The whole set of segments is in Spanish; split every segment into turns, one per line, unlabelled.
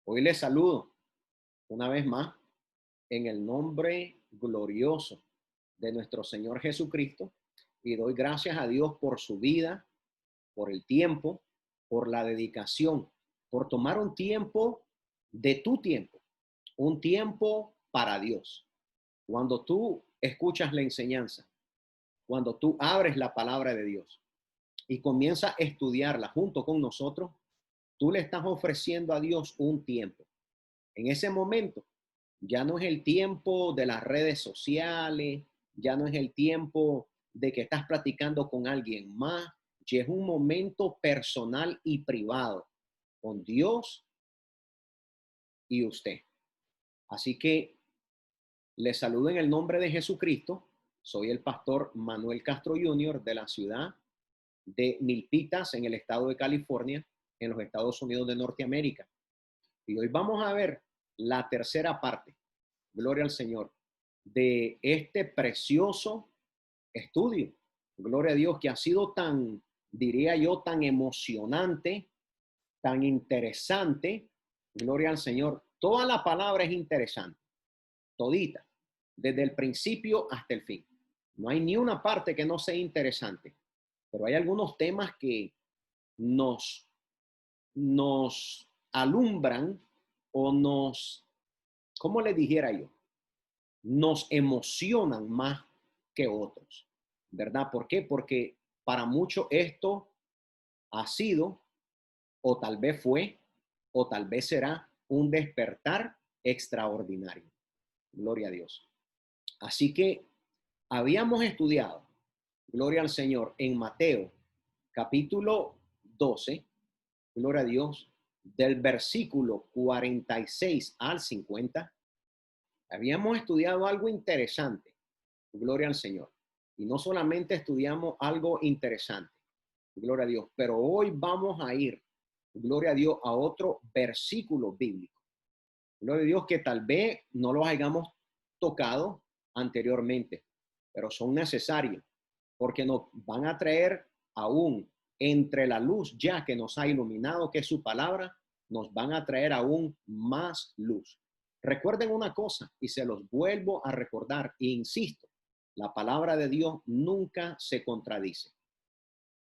Hoy les saludo una vez más en el nombre glorioso de nuestro Señor Jesucristo y doy gracias a Dios por su vida, por el tiempo, por la dedicación, por tomar un tiempo de tu tiempo, un tiempo para Dios. Cuando tú escuchas la enseñanza, cuando tú abres la palabra de Dios y comienzas a estudiarla junto con nosotros, tú le estás ofreciendo a Dios un tiempo. En ese momento ya no es el tiempo de las redes sociales, ya no es el tiempo de que estás platicando con alguien más, ya es un momento personal y privado con Dios y usted. Así que les saludo en el nombre de Jesucristo. Soy el pastor Manuel Castro Jr. de la ciudad de Milpitas en el estado de California, en los Estados Unidos de Norteamérica. Y hoy vamos a ver la tercera parte, gloria al Señor, de este precioso estudio. Gloria a Dios, que ha sido tan, diría yo, tan emocionante, tan interesante. Gloria al Señor. Toda la palabra es interesante, todita, desde el principio hasta el fin. No hay ni una parte que no sea interesante, pero hay algunos temas que nos alumbran o ¿cómo le dijera yo? Nos emocionan más que otros, ¿verdad? ¿Por qué? Porque para muchos esto ha sido, o tal vez fue, o tal vez será un despertar extraordinario. Gloria a Dios. Así que habíamos estudiado, gloria al Señor, en Mateo capítulo 12, gloria a Dios, del versículo 46 al 50. Habíamos estudiado algo interesante, gloria al Señor. Y no solamente estudiamos algo interesante, gloria a Dios, pero hoy vamos a ir, gloria a Dios, a otro versículo bíblico. Gloria a Dios que tal vez no los hayamos tocado anteriormente, pero son necesarios porque nos van a traer aún entre la luz ya que nos ha iluminado, que es su palabra, nos van a traer aún más luz. Recuerden una cosa y se los vuelvo a recordar e insisto, la palabra de Dios nunca se contradice.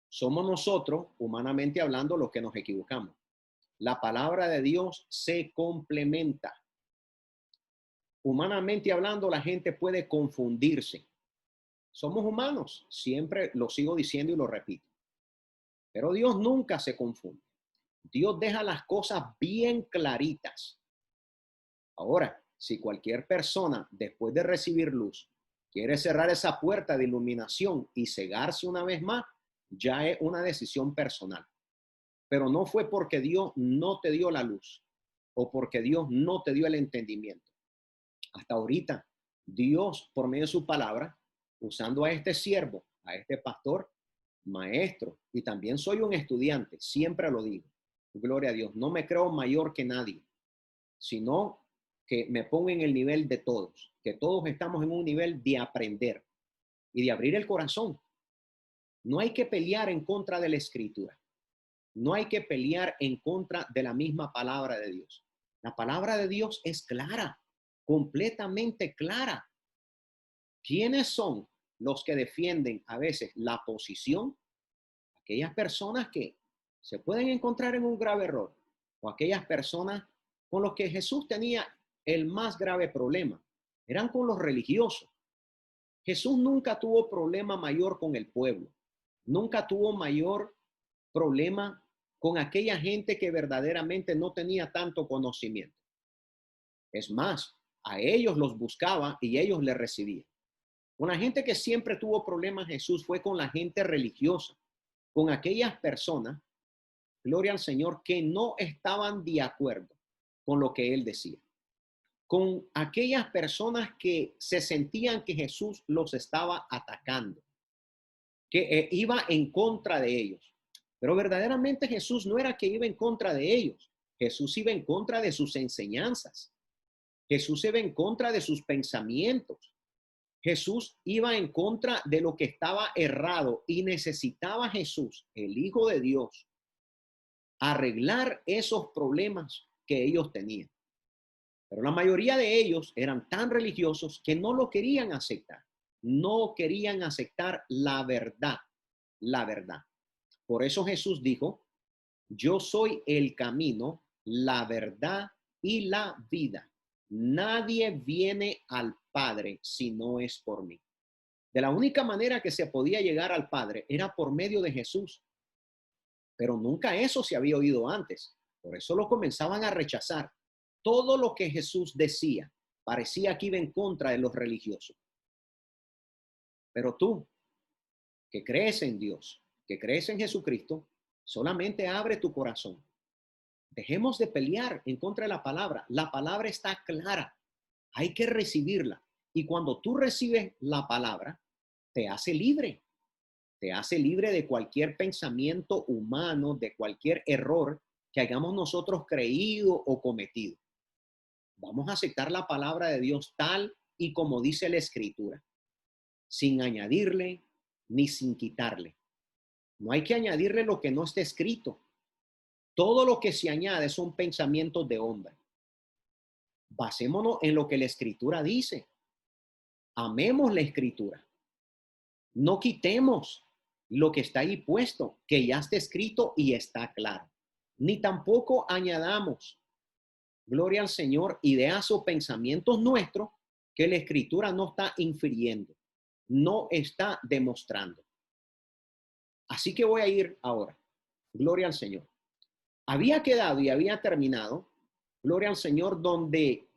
Somos nosotros, humanamente hablando, los que nos equivocamos. La palabra de Dios se complementa. Humanamente hablando, la gente puede confundirse. Somos humanos, siempre lo sigo diciendo y lo repito. Pero Dios nunca se confunde. Dios deja las cosas bien claritas. Ahora, si cualquier persona, después de recibir luz, quiere cerrar esa puerta de iluminación y cegarse una vez más, ya es una decisión personal. Pero no fue porque Dios no te dio la luz o porque Dios no te dio el entendimiento. Hasta ahorita, Dios, por medio de su palabra, usando a este siervo, a este pastor, maestro, y también soy un estudiante, siempre lo digo, gloria a Dios, no me creo mayor que nadie, sino que me pongo en el nivel de todos, que todos estamos en un nivel de aprender y de abrir el corazón. No hay que pelear en contra de la escritura, no hay que pelear en contra de la misma palabra de Dios. La palabra de Dios es clara, completamente clara. ¿Quiénes son los que defienden a veces la posición? Aquellas personas que se pueden encontrar en un grave error o aquellas personas con los que Jesús tenía el más grave problema. Eran con los religiosos. Jesús nunca tuvo problema mayor con el pueblo. Nunca tuvo mayor problema con aquella gente que verdaderamente no tenía tanto conocimiento. Es más, a ellos los buscaba y ellos le recibían. Con la gente que siempre tuvo problemas Jesús fue con la gente religiosa, con aquellas personas, gloria al Señor, que no estaban de acuerdo con lo que él decía. Con aquellas personas que se sentían que Jesús los estaba atacando, que iba en contra de ellos. Pero verdaderamente Jesús no era que iba en contra de ellos. Jesús iba en contra de sus enseñanzas. Jesús iba en contra de sus pensamientos. Jesús iba en contra de lo que estaba errado y necesitaba Jesús, el Hijo de Dios, arreglar esos problemas que ellos tenían. Pero la mayoría de ellos eran tan religiosos que no lo querían aceptar. No querían aceptar la verdad, la verdad. Por eso Jesús dijo, yo soy el camino, la verdad y la vida. Nadie viene al Padre si no es por mí. De la única manera que se podía llegar al Padre era por medio de Jesús. Pero nunca eso se había oído antes. Por eso lo comenzaban a rechazar. Todo lo que Jesús decía parecía que iba en contra de los religiosos. Pero tú, que crees en Dios, que crees en Jesucristo, solamente abre tu corazón. Dejemos de pelear en contra de la palabra. La palabra está clara. Hay que recibirla. Y cuando tú recibes la palabra, te hace libre. Te hace libre de cualquier pensamiento humano, de cualquier error que hayamos nosotros creído o cometido. Vamos a aceptar la palabra de Dios tal y como dice la Escritura, sin añadirle ni sin quitarle. No hay que añadirle lo que no está escrito. Todo lo que se añade son pensamientos de hombre. Basémonos en lo que la Escritura dice. Amemos la Escritura. No quitemos lo que está ahí puesto, que ya está escrito y está claro. Ni tampoco añadamos, gloria al Señor, ideas o pensamientos nuestros que la Escritura no está infiriendo, no está demostrando. Así que voy a ir ahora. Gloria al Señor. Había quedado y había terminado, gloria al Señor, donde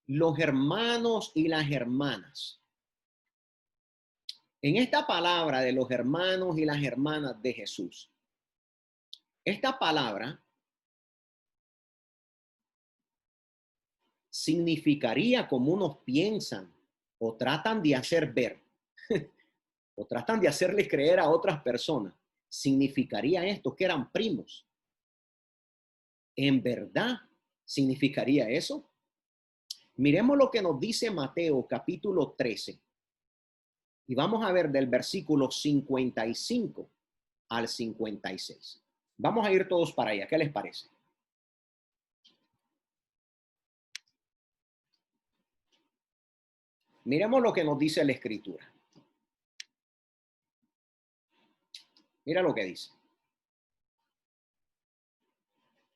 los hermanos y las hermanas, en esta palabra de los hermanos y las hermanas de Jesús, esta palabra significaría, como unos piensan o tratan de hacer ver, o tratan de hacerles creer a otras personas, significaría esto, que eran primos. ¿En verdad significaría eso? Miremos lo que nos dice Mateo capítulo 13. Y vamos a ver del versículo 55 al 56. Vamos a ir todos para allá. ¿Qué les parece? Miremos lo que nos dice la Escritura. Mira lo que dice.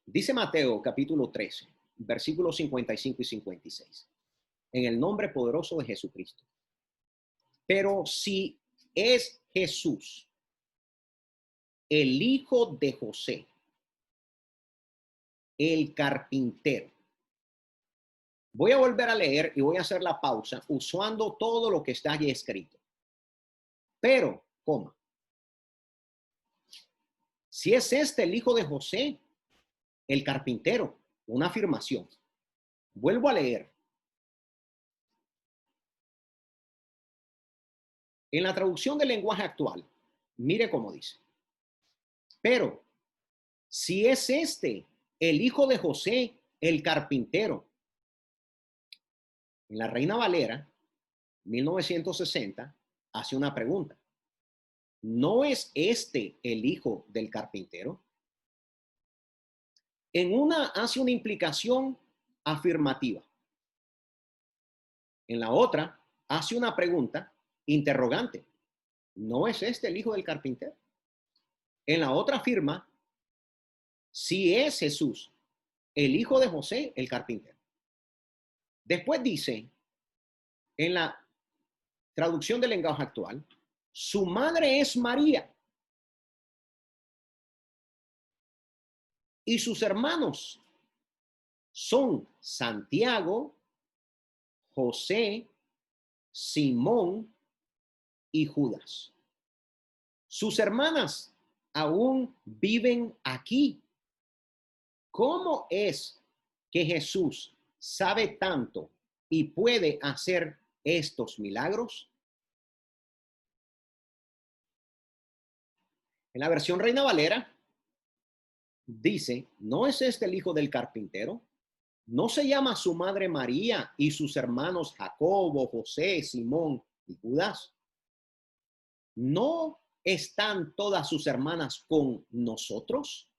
Dice Mateo capítulo 13, versículos 55 y 56. En el nombre poderoso de Jesucristo. Pero si es Jesús, el hijo de José, el carpintero. Voy a volver a leer y voy a hacer la pausa usando todo lo que está allí escrito. Pero, coma. Si es este el hijo de José, el carpintero, una afirmación. Vuelvo a leer. En la traducción del lenguaje actual, mire cómo dice. Pero, si es este el hijo de José, el carpintero, en la Reina Valera, 1960, hace una pregunta. ¿No es este el hijo del carpintero? En una hace una implicación afirmativa. En la otra hace una pregunta interrogante. ¿No es este el hijo del carpintero? En la otra afirma, si es Jesús, el hijo de José, el carpintero. Después dice, en la traducción del lenguaje actual, su madre es María y sus hermanos son Santiago, José, Simón y Judas. Sus hermanas aún viven aquí. ¿Cómo es que Jesús sabe tanto y puede hacer estos milagros? En la versión Reina Valera dice, ¿no es este el hijo del carpintero? ¿No se llama su madre María y sus hermanos Jacobo, José, Simón y Judas? ¿No están todas sus hermanas con nosotros?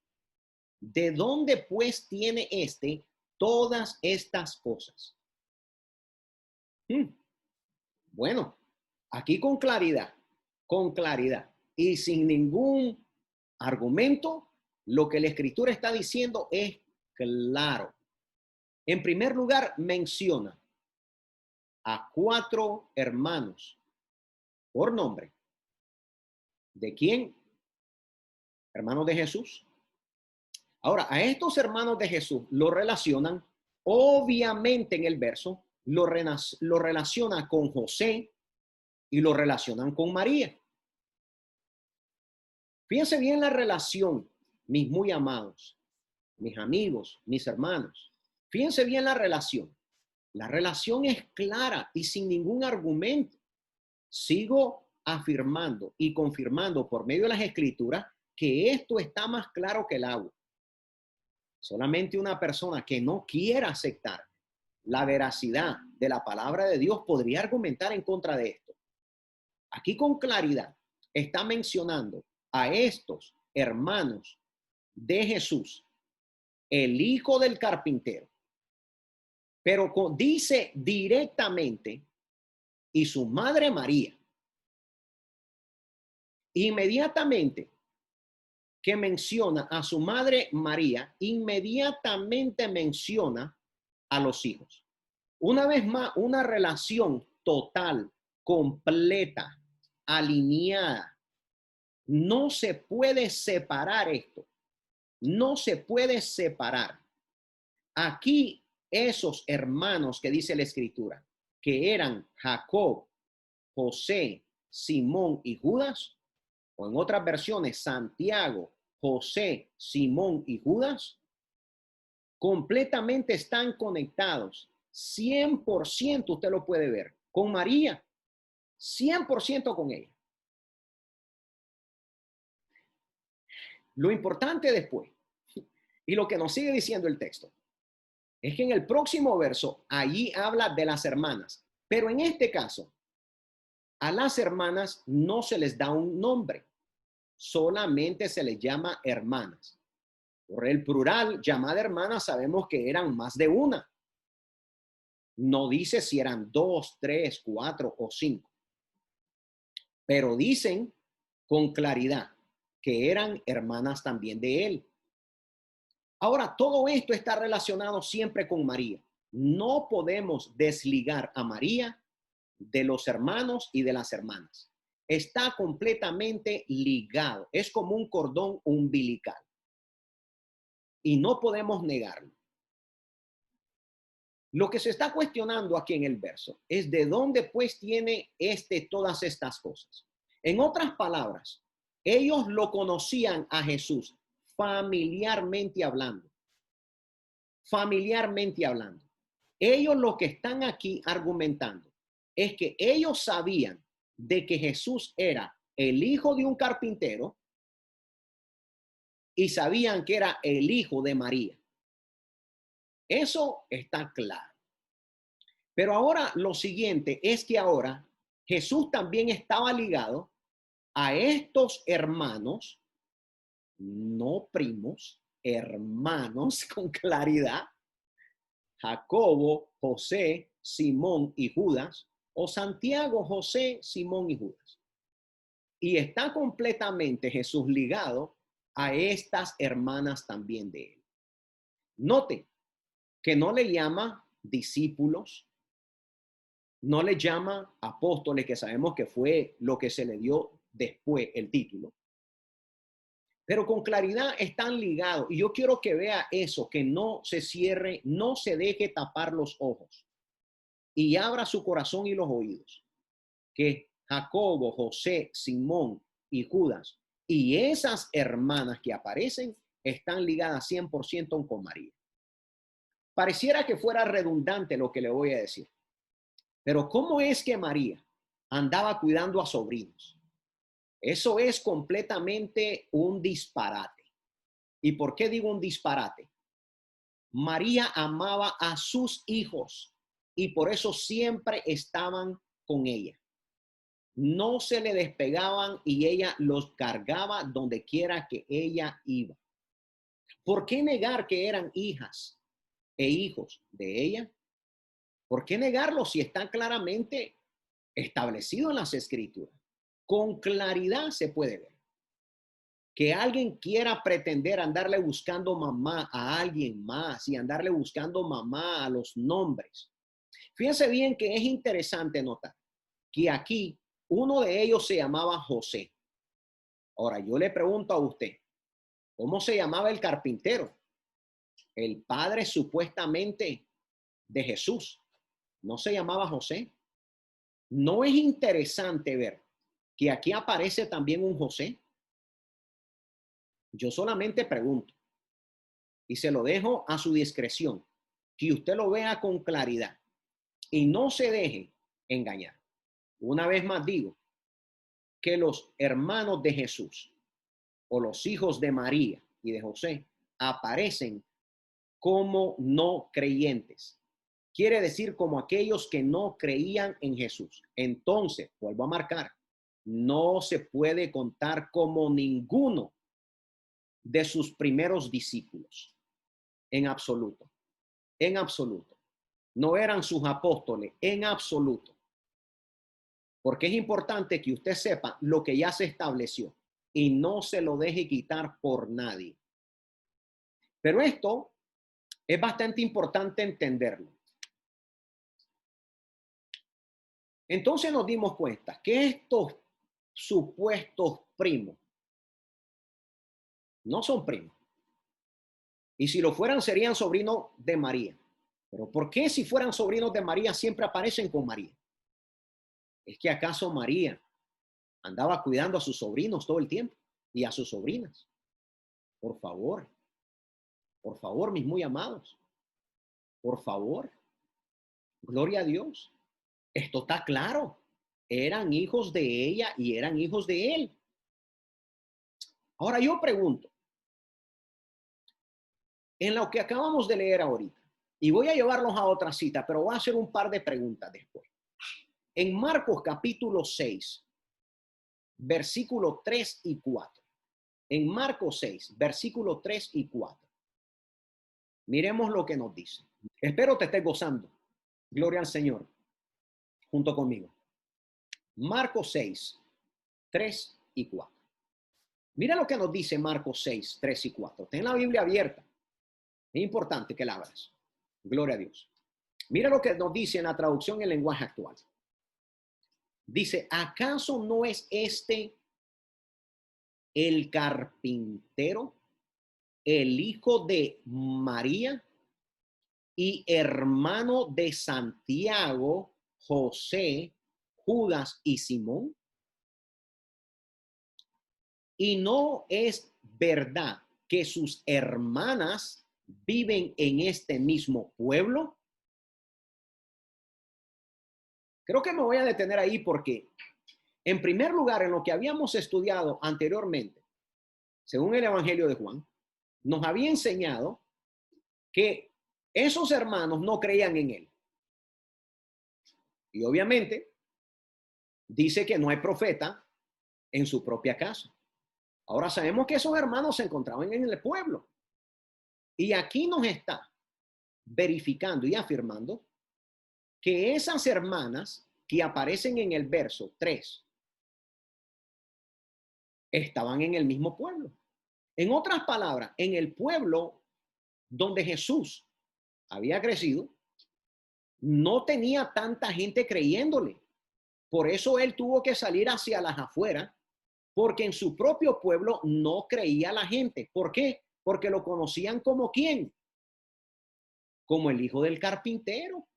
¿De dónde pues tiene todas estas cosas? Bueno, aquí con claridad y sin ningún argumento, lo que la Escritura está diciendo es claro. En primer lugar, menciona a 4 hermanos por nombre. ¿De quién? Hermanos de Jesús. Ahora, a estos hermanos de Jesús lo relacionan, obviamente en el verso, lo relaciona con José y lo relacionan con María. Fíjense bien la relación, mis muy amados, mis amigos, mis hermanos. Fíjense bien la relación. La relación es clara y sin ningún argumento. Sigo afirmando y confirmando por medio de las escrituras que esto está más claro que el agua. Solamente una persona que no quiera aceptar la veracidad de la palabra de Dios podría argumentar en contra de esto. Aquí con claridad está mencionando a estos hermanos de Jesús, el hijo del carpintero, pero dice directamente, y su madre María. Inmediatamente que menciona a su madre María, inmediatamente menciona a los hijos. Una vez más, una relación total, completa, alineada. No se puede separar esto. No se puede separar. Aquí esos hermanos que dice la Escritura, que eran Jacob, José, Simón y Judas, o en otras versiones, Santiago, José, Simón y Judas, completamente están conectados. 100% usted lo puede ver con María, 100% con ella. Lo importante después, y lo que nos sigue diciendo el texto, es que en el próximo verso, allí habla de las hermanas, pero en este caso, a las hermanas no se les da un nombre, solamente se les llama hermanas. Por el plural, llamada hermana, sabemos que eran más de una. No dice si eran 2, 3, 4 o 5, pero dicen con claridad que eran hermanas también de él. Ahora, todo esto está relacionado siempre con María. No podemos desligar a María de los hermanos y de las hermanas. Está completamente ligado. Es como un cordón umbilical. Y no podemos negarlo. Lo que se está cuestionando aquí en el verso es de dónde pues tiene todas estas cosas. En otras palabras, ellos lo conocían a Jesús familiarmente hablando. Familiarmente hablando. Ellos lo que están aquí argumentando es que ellos sabían de que Jesús era el hijo de un carpintero y sabían que era el hijo de María. Eso está claro. Pero ahora lo siguiente es que ahora Jesús también estaba ligado a estos hermanos, no primos, hermanos con claridad, Jacobo, José, Simón y Judas, o Santiago, José, Simón y Judas. Y está completamente Jesús ligado a estas hermanas también de él. Note que no le llama discípulos, no le llama apóstoles, que sabemos que fue lo que se le dio después el título. Pero con claridad están ligados. Y yo quiero que vea eso, que no se cierre, no se deje tapar los ojos y abra su corazón y los oídos. Que Jacobo, José, Simón y Judas y esas hermanas que aparecen están ligadas 100% con María. Pareciera que fuera redundante lo que le voy a decir. Pero ¿cómo es que María andaba cuidando a sobrinos? Eso es completamente un disparate. ¿Y por qué digo un disparate? María amaba a sus hijos y por eso siempre estaban con ella. No se le despegaban y ella los cargaba donde quiera que ella iba. ¿Por qué negar que eran hijas e hijos de ella? ¿Por qué negarlo si está claramente establecido en las escrituras? Con claridad se puede ver que alguien quiera pretender andarle buscando mamá a alguien más y andarle buscando mamá a los nombres. Fíjense bien que es interesante notar que aquí uno de ellos se llamaba José. Ahora yo le pregunto a usted, ¿cómo se llamaba el carpintero? El padre supuestamente de Jesús. ¿No se llamaba José? ¿No es interesante ver que aquí aparece también un José? Yo solamente pregunto y se lo dejo a su discreción, que usted lo vea con claridad y no se deje engañar. Una vez más digo que los hermanos de Jesús o los hijos de María y de José aparecen como no creyentes. Quiere decir como aquellos que no creían en Jesús. Entonces, vuelvo a marcar, no se puede contar como ninguno de sus primeros discípulos. En absoluto. En absoluto. No eran sus apóstoles. En absoluto. Porque es importante que usted sepa lo que ya se estableció y no se lo deje quitar por nadie. Pero esto es bastante importante entenderlo. Entonces nos dimos cuenta que estos supuestos primos no son primos. Y si lo fueran, serían sobrinos de María. Pero ¿por qué si fueran sobrinos de María siempre aparecen con María? ¿Es que acaso María andaba cuidando a sus sobrinos todo el tiempo y a sus sobrinas? Por favor, mis muy amados, por favor, gloria a Dios. Esto está claro. Eran hijos de ella y eran hijos de él. Ahora yo pregunto, en lo que acabamos de leer ahorita, y voy a llevarlos a otra cita, pero voy a hacer un par de preguntas después. En Marcos capítulo 6, versículo 3 y 4. En Marcos 6, versículo 3 y 4. Miremos lo que nos dice. Espero te estés gozando. Gloria al Señor. Junto conmigo. Marcos 6, 3 y 4. Mira lo que nos dice Marcos 6, 3 y 4. Ten la Biblia abierta. Es importante que la abras. Gloria a Dios. Mira lo que nos dice en la traducción en lenguaje actual. Dice, ¿acaso no es este el carpintero, el hijo de María y hermano de Santiago, José, Judas y Simón? Y no es verdad que sus hermanas viven en este mismo pueblo. Creo que me voy a detener ahí porque, en primer lugar, en lo que habíamos estudiado anteriormente, según el Evangelio de Juan, nos había enseñado que esos hermanos no creían en él. Y obviamente dice que no hay profeta en su propia casa. Ahora sabemos que esos hermanos se encontraban en el pueblo. Y aquí nos está verificando y afirmando que esas hermanas que aparecen en el verso 3 estaban en el mismo pueblo. En otras palabras, en el pueblo donde Jesús había crecido, no tenía tanta gente creyéndole. Por eso él tuvo que salir hacia las afueras, porque en su propio pueblo no creía la gente. ¿Por qué? Porque lo conocían como ¿quién? Como el hijo del carpintero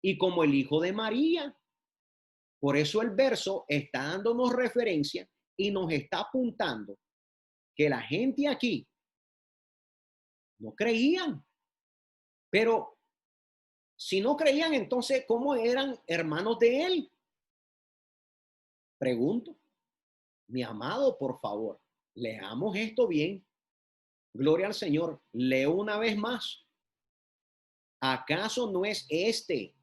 y como el hijo de María. Por eso el verso está dándonos referencia y nos está apuntando que la gente aquí no creían. Pero si no creían, entonces, ¿cómo eran hermanos de él? Pregunto. Mi amado, por favor, leamos esto bien. Gloria al Señor. Leo una vez más. ¿Acaso no es este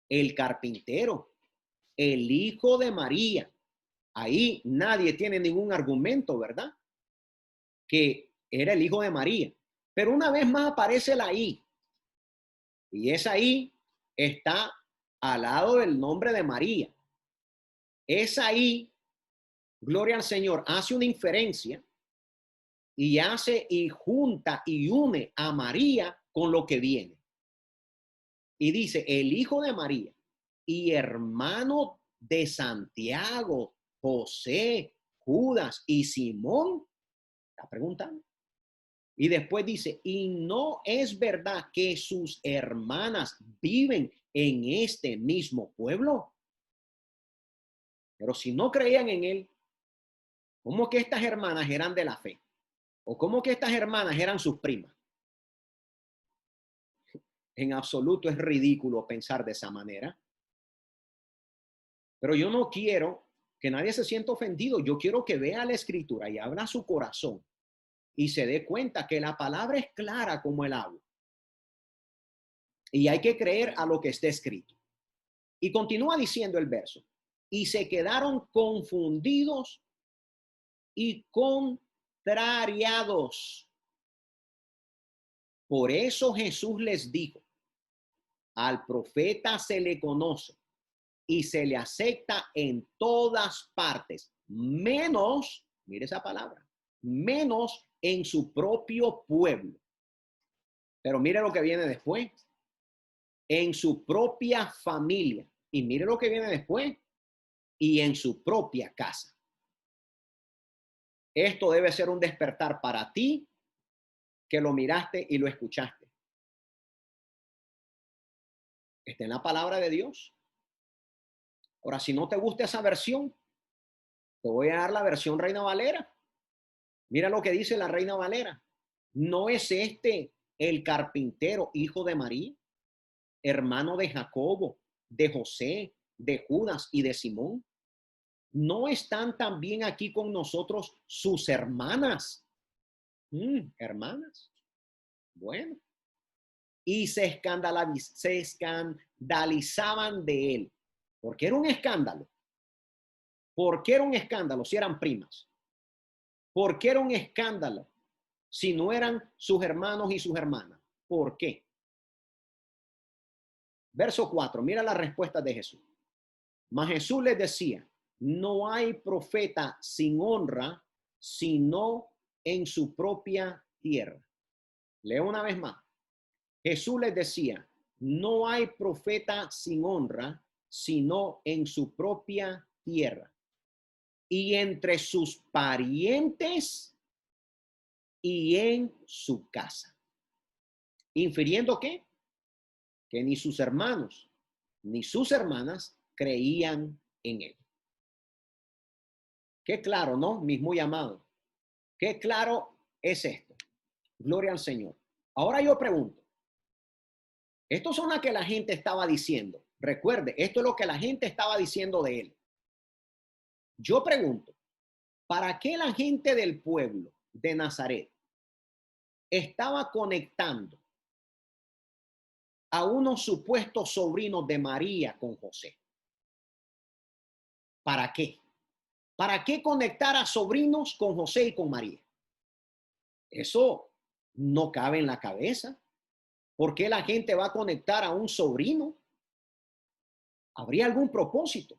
el carpintero, el hijo de María? Ahí nadie tiene ningún argumento, ¿verdad? Que era el hijo de María. Pero una vez más aparece la I. Y esa I está al lado del nombre de María. Esa I, gloria al Señor, hace una inferencia y hace y junta y une a María con lo que viene. Y dice, el hijo de María y hermano de Santiago, José, Judas y Simón. Está preguntando. Y después dice, y no es verdad que sus hermanas viven en este mismo pueblo. Pero si no creían en él, ¿cómo que estas hermanas eran de la fe? ¿O cómo que estas hermanas eran sus primas? En absoluto es ridículo pensar de esa manera. Pero yo no quiero que nadie se sienta ofendido. Yo quiero que vea la escritura y abra su corazón y se dé cuenta que la palabra es clara como el agua. Y hay que creer a lo que está escrito. Y continúa diciendo el verso. Y se quedaron confundidos y contrariados. Por eso Jesús les dijo, al profeta se le conoce y se le acepta en todas partes, menos, mire esa palabra, menos en su propio pueblo. Pero mire lo que viene después, en su propia familia. Y mire lo que viene después, y en su propia casa. Esto debe ser un despertar para ti que lo miraste y lo escuchaste. Está en la palabra de Dios. Ahora, si no te gusta esa versión, te voy a dar la versión Reina Valera. Mira lo que dice la Reina Valera. ¿No es este el carpintero, hijo de María, hermano de Jacobo, de José, de Judas y de Simón? ¿No están también aquí con nosotros sus hermanas? Hermanas. Bueno. Y se escandalizaban de él. Porque era un escándalo. ¿Por qué era un escándalo si eran primas? ¿Por qué era un escándalo si no eran sus hermanos y sus hermanas? ¿Por qué? Verso 4, mira la respuesta de Jesús. Mas Jesús les decía, no hay profeta sin honra, sino en su propia tierra. Leo una vez más. Jesús les decía, no hay profeta sin honra, sino en su propia tierra. Y entre sus parientes y en su casa. ¿Infiriendo qué? Que ni sus hermanos ni sus hermanas creían en él. Qué claro, ¿no? Mis muy amados. Qué claro es esto. Gloria al Señor. Ahora yo pregunto, estos son las que la gente estaba diciendo. Recuerde, esto es lo que la gente estaba diciendo de él. Yo pregunto, ¿para qué la gente del pueblo de Nazaret estaba conectando a unos supuestos sobrinos de María con José? ¿Para qué? ¿Para qué conectar a sobrinos con José y con María? Eso no cabe en la cabeza. ¿Por qué la gente va a conectar a un sobrino? ¿Habría algún propósito?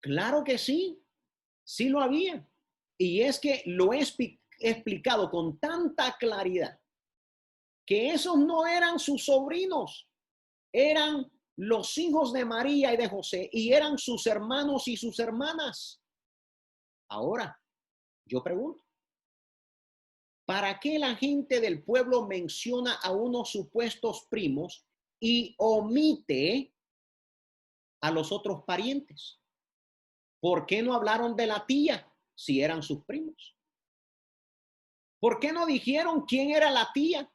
Claro que sí, sí lo había. Y es que lo he explicado con tanta claridad que esos no eran sus sobrinos, eran los hijos de María y de José y eran sus hermanos y sus hermanas. Ahora, yo pregunto, ¿para qué la gente del pueblo menciona a unos supuestos primos y omite a los otros parientes? ¿Por qué no hablaron de la tía si eran sus primos? ¿Por qué no dijeron quién era la tía?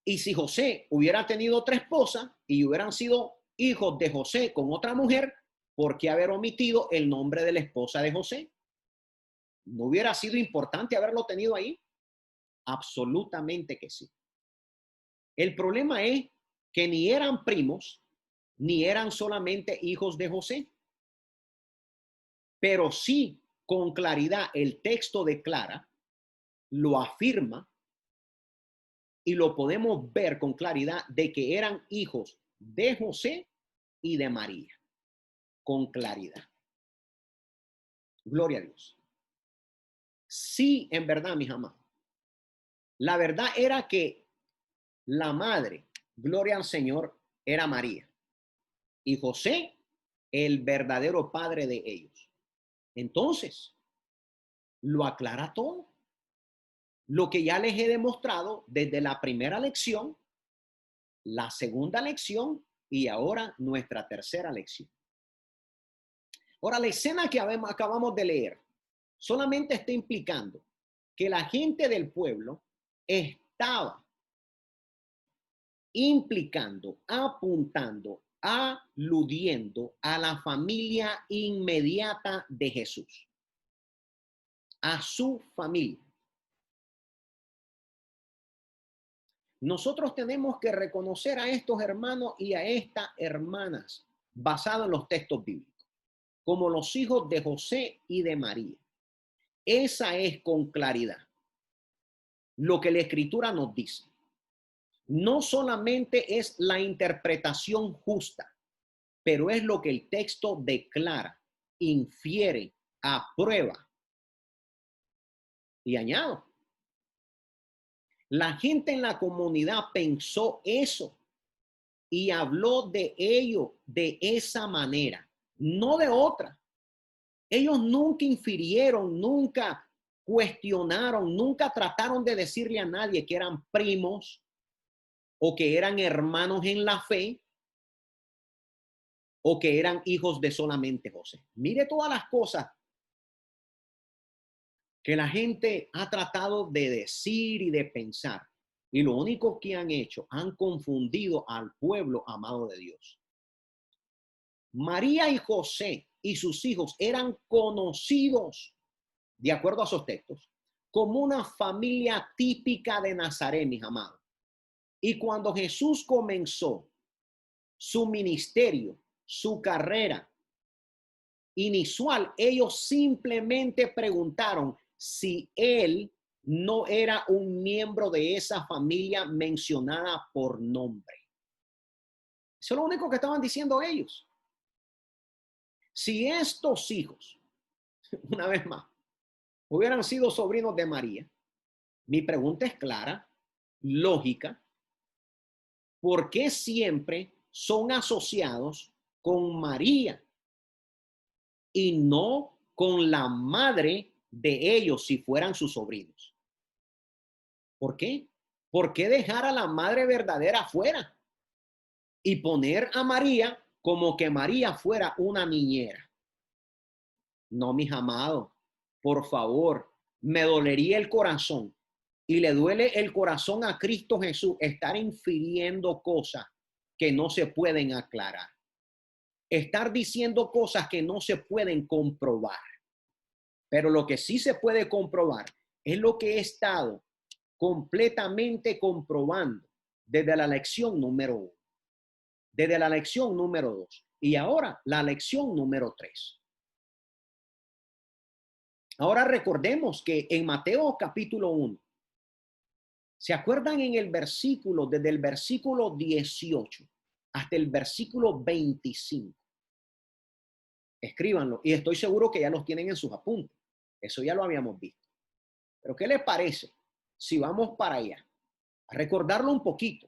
Y si José hubiera tenido otra esposa y hubieran sido hijos de José con otra mujer, ¿por qué haber omitido el nombre de la esposa de José? ¿No hubiera sido importante haberlo tenido ahí? Absolutamente que sí. El problema es que ni eran primos, ni eran solamente hijos de José, pero sí con claridad el texto declara, lo afirma y lo podemos ver con claridad de que eran hijos de José y de María, con claridad. Gloria a Dios. Sí, en verdad, mis amados. La verdad era que la madre, gloria al Señor, era María y José, el verdadero padre de ellos. Entonces, lo aclara todo. Lo que ya les he demostrado desde la primera lección, la segunda lección y ahora nuestra tercera lección. Ahora, la escena que acabamos de leer solamente está implicando que la gente del pueblo estaba implicando, apuntando, aludiendo a la familia inmediata de Jesús, a su familia. Nosotros tenemos que reconocer a estos hermanos y a estas hermanas basados en los textos bíblicos, como los hijos de José y de María. Esa es con claridad lo que la Escritura nos dice. No solamente es la interpretación justa, pero es lo que el texto declara, infiere, aprueba. Y añado, la gente en la comunidad pensó eso y habló de ello de esa manera, no de otra. Ellos nunca infirieron, nunca cuestionaron, nunca trataron de decirle a nadie que eran primos o que eran hermanos en la fe o que eran hijos de solamente José. Mire todas las cosas que la gente ha tratado de decir y de pensar. Y lo único que han hecho, han confundido al pueblo amado de Dios. María y José y sus hijos eran conocidos, de acuerdo a esos textos, como una familia típica de Nazaret, mis amados. Y cuando Jesús comenzó su ministerio, su carrera inicial, ellos simplemente preguntaron si él no era un miembro de esa familia mencionada por nombre. Eso es lo único que estaban diciendo ellos. Si estos hijos, una vez más, hubieran sido sobrinos de María, mi pregunta es clara, lógica. ¿Por qué siempre son asociados con María y no con la madre de ellos si fueran sus sobrinos? ¿Por qué? ¿Por qué dejar a la madre verdadera afuera y poner a María como que María fuera una niñera? No, mis amados, por favor, me dolería el corazón y le duele el corazón a Cristo Jesús estar infiriendo cosas que no se pueden aclarar. Estar diciendo cosas que no se pueden comprobar. Pero lo que sí se puede comprobar es lo que he estado completamente comprobando desde la lección número 1, desde la lección número 2 y ahora la lección número 3. Ahora recordemos que en Mateo capítulo 1, ¿se acuerdan en el versículo, desde el versículo 18 hasta el versículo 25? Escríbanlo y estoy seguro que ya los tienen en sus apuntes. Eso ya lo habíamos visto. Pero ¿qué les parece si vamos para allá? A recordarlo un poquito.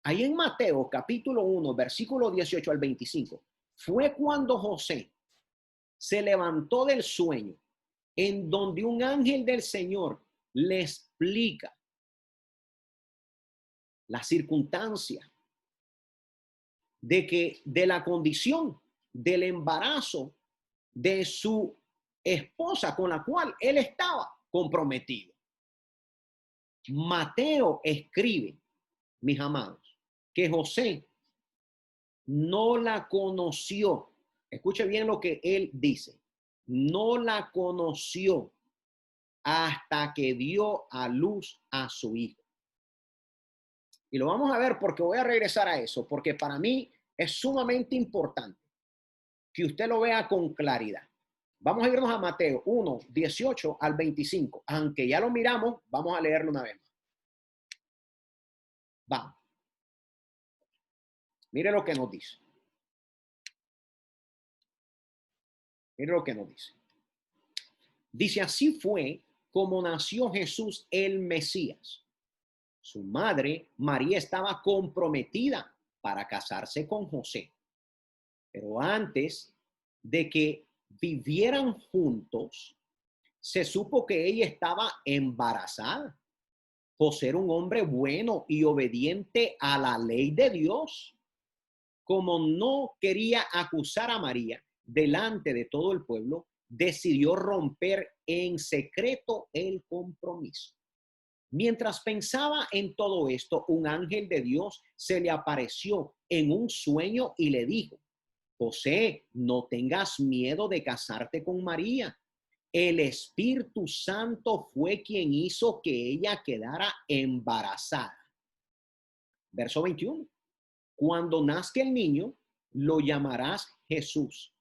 Ahí en Mateo capítulo 1, versículo 18 al 25, fue cuando José se levantó del sueño en donde un ángel del Señor le explica la circunstancia de la condición del embarazo de su esposa con la cual él estaba comprometido. Mateo escribe, mis amados, que José no la conoció. Escuche bien lo que él dice. No la conoció hasta que dio a luz a su hijo. Y lo vamos a ver porque voy a regresar a eso, porque para mí es sumamente importante que usted lo vea con claridad. Vamos a irnos a Mateo 1, 18 al 25. Aunque ya lo miramos, vamos a leerlo una vez más. Vamos. Mire lo que nos dice. Mire lo que nos dice. Dice, así fue como nació Jesús el Mesías. Su madre, María, estaba comprometida para casarse con José. Pero antes de que vivieran juntos, se supo que ella estaba embarazada. José era un hombre bueno y obediente a la ley de Dios. Como no quería acusar a María delante de todo el pueblo, decidió romper en secreto el compromiso. Mientras pensaba en todo esto, un ángel de Dios se le apareció en un sueño y le dijo, José, no tengas miedo de casarte con María. El Espíritu Santo fue quien hizo que ella quedara embarazada. Verso 21. Cuando nazca el niño, lo llamarás Jesús.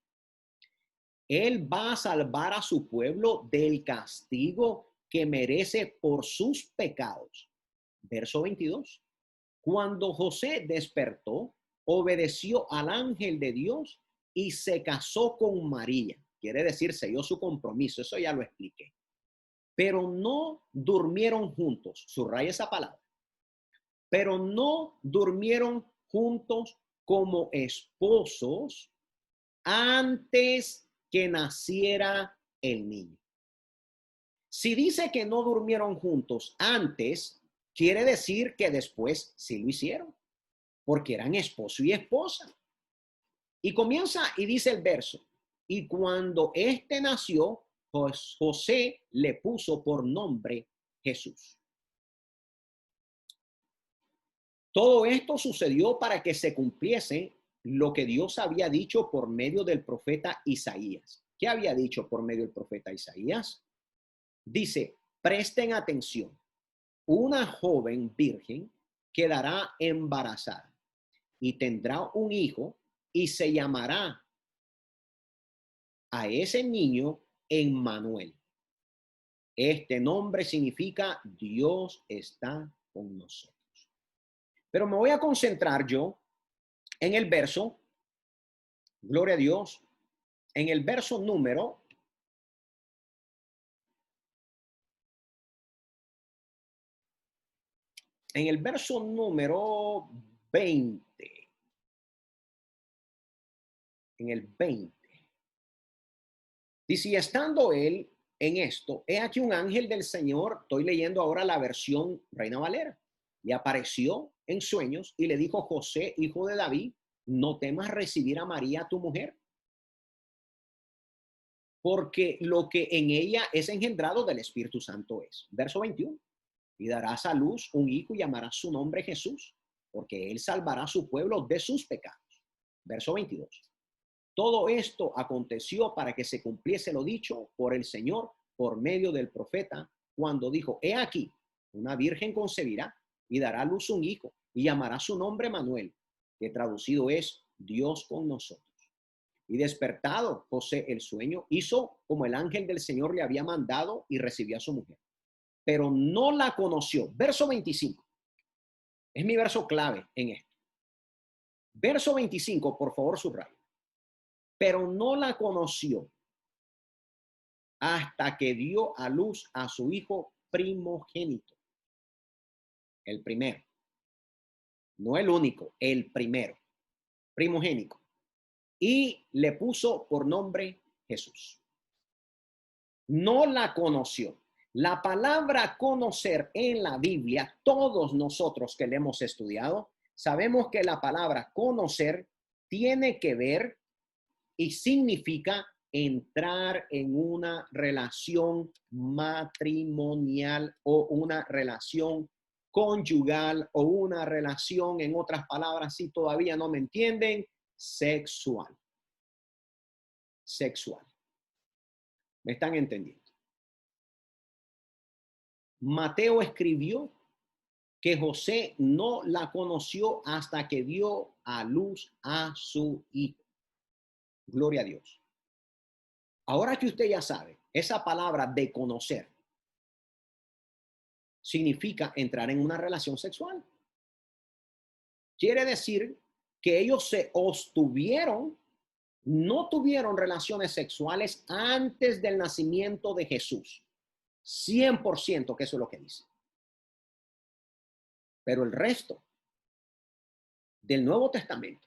Él va a salvar a su pueblo del castigo que merece por sus pecados. Verso 22. Cuando José despertó, obedeció al ángel de Dios y se casó con María. Quiere decir, selló su compromiso. Eso ya lo expliqué. Pero no durmieron juntos. Subraya esa palabra. Pero no durmieron juntos como esposos antes que naciera el niño. Si dice que no durmieron juntos antes, quiere decir que después sí lo hicieron, porque eran esposo y esposa. Y comienza y dice el verso, y cuando éste nació, José le puso por nombre Jesús. Todo esto sucedió para que se cumpliese lo que Dios había dicho por medio del profeta Isaías. ¿Qué había dicho por medio del profeta Isaías? Dice, presten atención, una joven virgen quedará embarazada y tendrá un hijo y se llamará a ese niño Emmanuel. Este nombre significa Dios está con nosotros. Pero me voy a concentrar yo en el verso, gloria a Dios, en el verso número 20. En el 20. Dice, y estando él en esto, he aquí un ángel del Señor, estoy leyendo ahora la versión Reina Valera, le apareció en sueños y le dijo, José, hijo de David, no temas recibir a María, tu mujer, porque lo que en ella es engendrado del Espíritu Santo es. Verso 21. Y darás a luz un hijo y llamarás su nombre Jesús, porque él salvará a su pueblo de sus pecados. Verso 22. Todo esto aconteció para que se cumpliese lo dicho por el Señor por medio del profeta, cuando dijo, he aquí, una virgen concebirá y dará a luz un hijo y llamará su nombre Manuel, que traducido es Dios con nosotros. Y despertado José el sueño, hizo como el ángel del Señor le había mandado y recibió a su mujer. Pero no la conoció. Verso 25. Es mi verso clave en esto. Verso 25, por favor, subraya. Pero no la conoció hasta que dio a luz a su hijo primogénito. El primero. No el único, el primero. Primogénito. Y le puso por nombre Jesús. No la conoció. La palabra conocer en la Biblia, todos nosotros que le hemos estudiado, sabemos que la palabra conocer tiene que ver y significa entrar en una relación matrimonial o una relación conyugal o una relación, en otras palabras, si todavía no me entienden, sexual. Sexual. ¿Me están entendiendo? Mateo escribió que José no la conoció hasta que dio a luz a su hijo. Gloria a Dios. Ahora que usted ya sabe, esa palabra de conocer significa entrar en una relación sexual. Quiere decir que ellos se obtuvieron, no tuvieron relaciones sexuales antes del nacimiento de Jesús. 100% que eso es lo que dice. Pero el resto del Nuevo Testamento,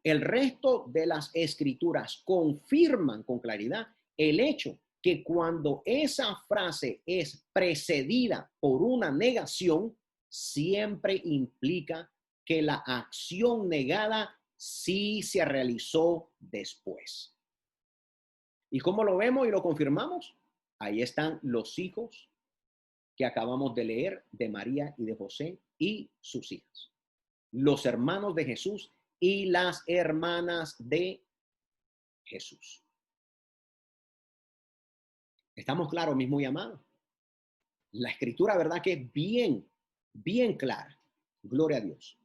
el resto de las escrituras confirman con claridad el hecho que cuando esa frase es precedida por una negación, siempre implica que la acción negada sí se realizó después. ¿Y cómo lo vemos y lo confirmamos? Ahí están los hijos que acabamos de leer de María y de José y sus hijas. Los hermanos de Jesús y las hermanas de Jesús. ¿Estamos claros, mis muy amados? La escritura, ¿verdad? Que es bien clara. Gloria a Dios.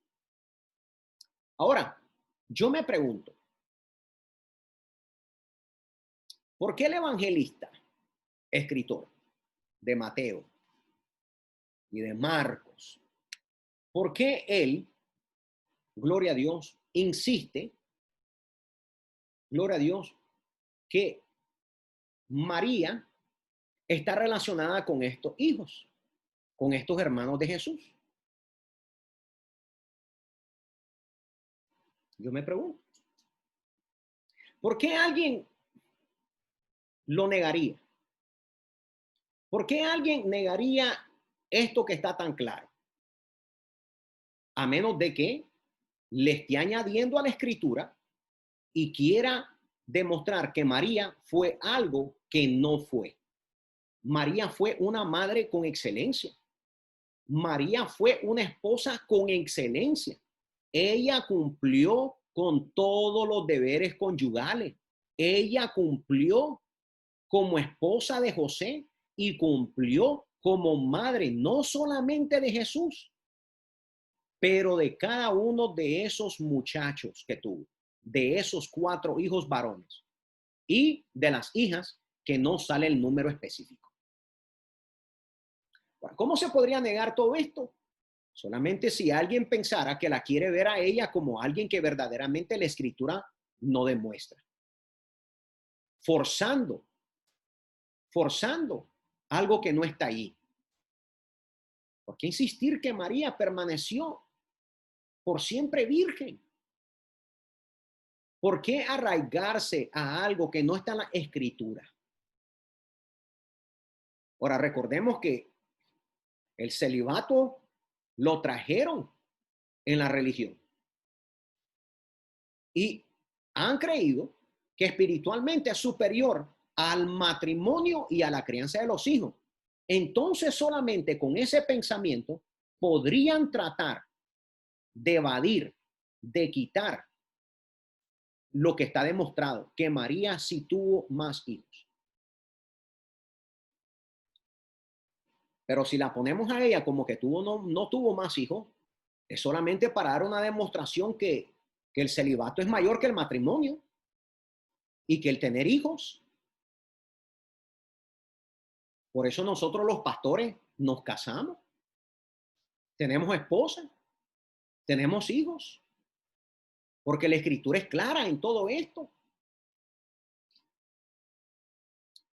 Ahora, yo me pregunto, ¿por qué el evangelista, escritor de Mateo y de Marcos, por qué él, gloria a Dios, insiste, gloria a Dios, que María está relacionada con estos hijos, con estos hermanos de Jesús? Yo me pregunto, ¿por qué alguien lo negaría? ¿Por qué alguien negaría esto que está tan claro? A menos de que le esté añadiendo a la escritura y quiera demostrar que María fue algo que no fue. María fue una madre con excelencia. María fue una esposa con excelencia. Ella cumplió con todos los deberes conyugales. Ella cumplió como esposa de José y cumplió como madre, no solamente de Jesús, pero de cada uno de esos muchachos que tuvo, de esos 4 hijos varones y de las hijas que no sale el número específico. ¿Cómo se podría negar todo esto? Solamente si alguien pensara que la quiere ver a ella como alguien que verdaderamente la escritura no demuestra. Forzando algo que no está ahí. ¿Por qué insistir que María permaneció por siempre virgen? ¿Por qué arraigarse a algo que no está en la escritura? Ahora, recordemos que el celibato lo trajeron en la religión y han creído que espiritualmente es superior al matrimonio y a la crianza de los hijos. Entonces, solamente con ese pensamiento podrían tratar de evadir, de quitar lo que está demostrado, que María sí tuvo más hijos. Pero si la ponemos a ella como que no tuvo más hijos, es solamente para dar una demostración que el celibato es mayor que el matrimonio y que el tener hijos. Por eso nosotros los pastores nos casamos, tenemos esposa, tenemos hijos, porque la escritura es clara en todo esto.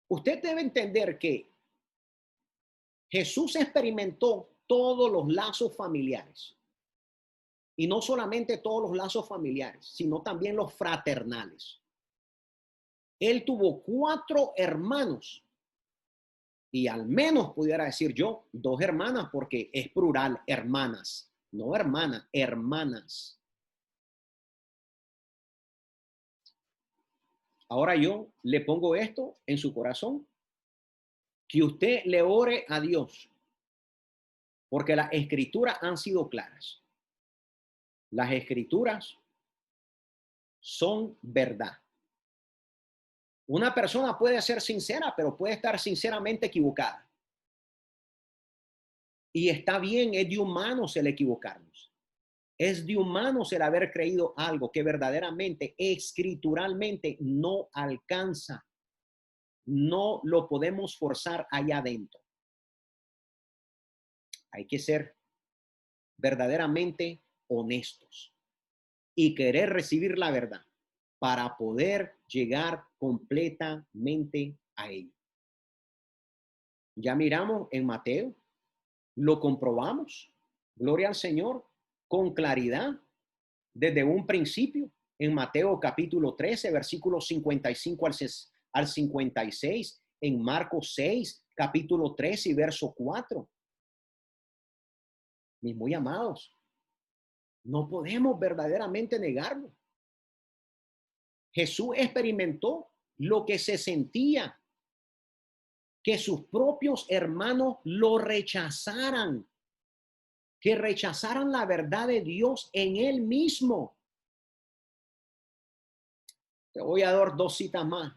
Usted debe entender que Jesús experimentó todos los lazos familiares. Y no solamente todos los lazos familiares, sino también los fraternales. Él tuvo 4 hermanos. Y al menos pudiera decir yo, 2 hermanas, porque es plural, hermanas. No hermanas, hermanas. Ahora yo le pongo esto en su corazón. Que usted le ore a Dios. Porque las escrituras han sido claras. Las escrituras son verdad. Una persona puede ser sincera, pero puede estar sinceramente equivocada. Y está bien, es de humanos el equivocarnos. Es de humanos el haber creído algo que verdaderamente, escrituralmente, no alcanza no lo podemos forzar allá adentro. Hay que ser verdaderamente honestos y querer recibir la verdad para poder llegar completamente a ello. Ya miramos en Mateo, lo comprobamos, gloria al Señor, con claridad, desde un principio, en Mateo capítulo 13, versículos 55 al 56, en Marcos 6, capítulo 13 y verso 4. Mis muy amados, no podemos verdaderamente negarlo. Jesús experimentó lo que se sentía, que sus propios hermanos lo rechazaran, que rechazaran la verdad de Dios en él mismo. Te voy a dar dos citas más.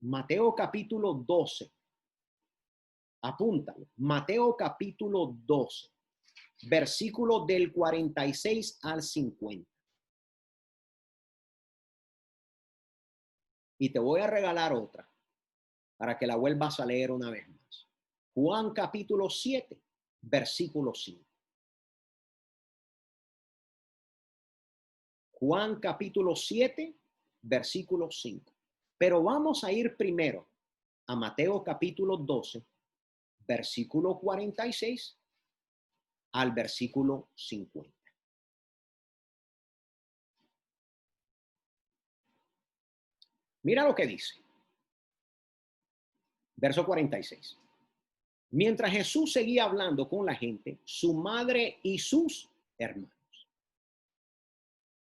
Mateo capítulo 12. Apúntalo. Mateo capítulo 12, versículo del 46 al 50. Y te voy a regalar otra para que la vuelvas a leer una vez más. Juan capítulo 7, versículo 5. Juan capítulo 7, versículo 5. Pero vamos a ir primero a Mateo capítulo 12, versículo 46 al versículo 50. Mira lo que dice. Verso 46. Mientras Jesús seguía hablando con la gente, su madre y sus hermanos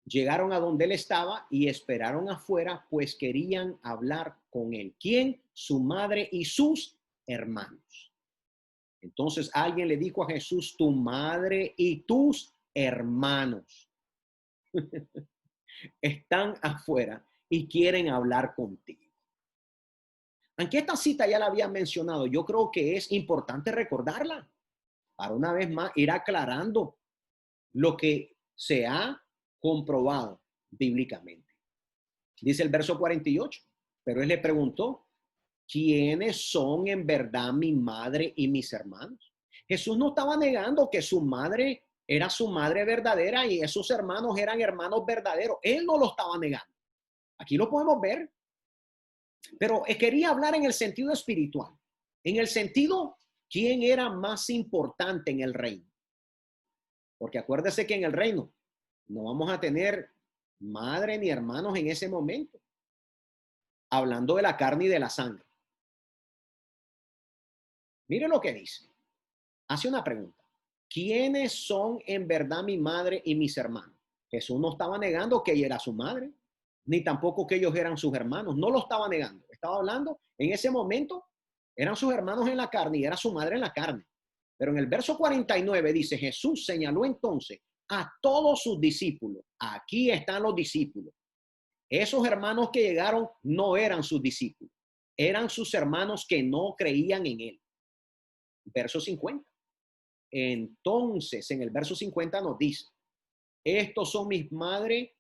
llegaron a donde él estaba y esperaron afuera, pues querían hablar con él. ¿Quién? Su madre y sus hermanos. Entonces alguien le dijo a Jesús, tu madre y tus hermanos están afuera y quieren hablar contigo. Aunque esta cita ya la había mencionado, yo creo que es importante recordarla para una vez más ir aclarando lo que se ha comprobado bíblicamente. Dice el verso 48, pero él le preguntó, ¿quiénes son en verdad mi madre y mis hermanos? Jesús no estaba negando que su madre era su madre verdadera y esos hermanos eran hermanos verdaderos. Él no lo estaba negando. Aquí lo podemos ver. Pero quería hablar en el sentido espiritual. En el sentido, ¿quién era más importante en el reino? Porque acuérdese que en el reino no vamos a tener madre ni hermanos en ese momento. Hablando de la carne y de la sangre. Mire lo que dice. Hace una pregunta. ¿Quiénes son en verdad mi madre y mis hermanos? Jesús no estaba negando que ella era su madre, ni tampoco que ellos eran sus hermanos. No lo estaba negando. Estaba hablando en ese momento, eran sus hermanos en la carne y era su madre en la carne. Pero en el verso 49 dice, Jesús señaló entonces a todos sus discípulos. Aquí están los discípulos. Esos hermanos que llegaron no eran sus discípulos, eran sus hermanos que no creían en él. Verso 50. Entonces, en el verso 50 nos dice, estos son mis madres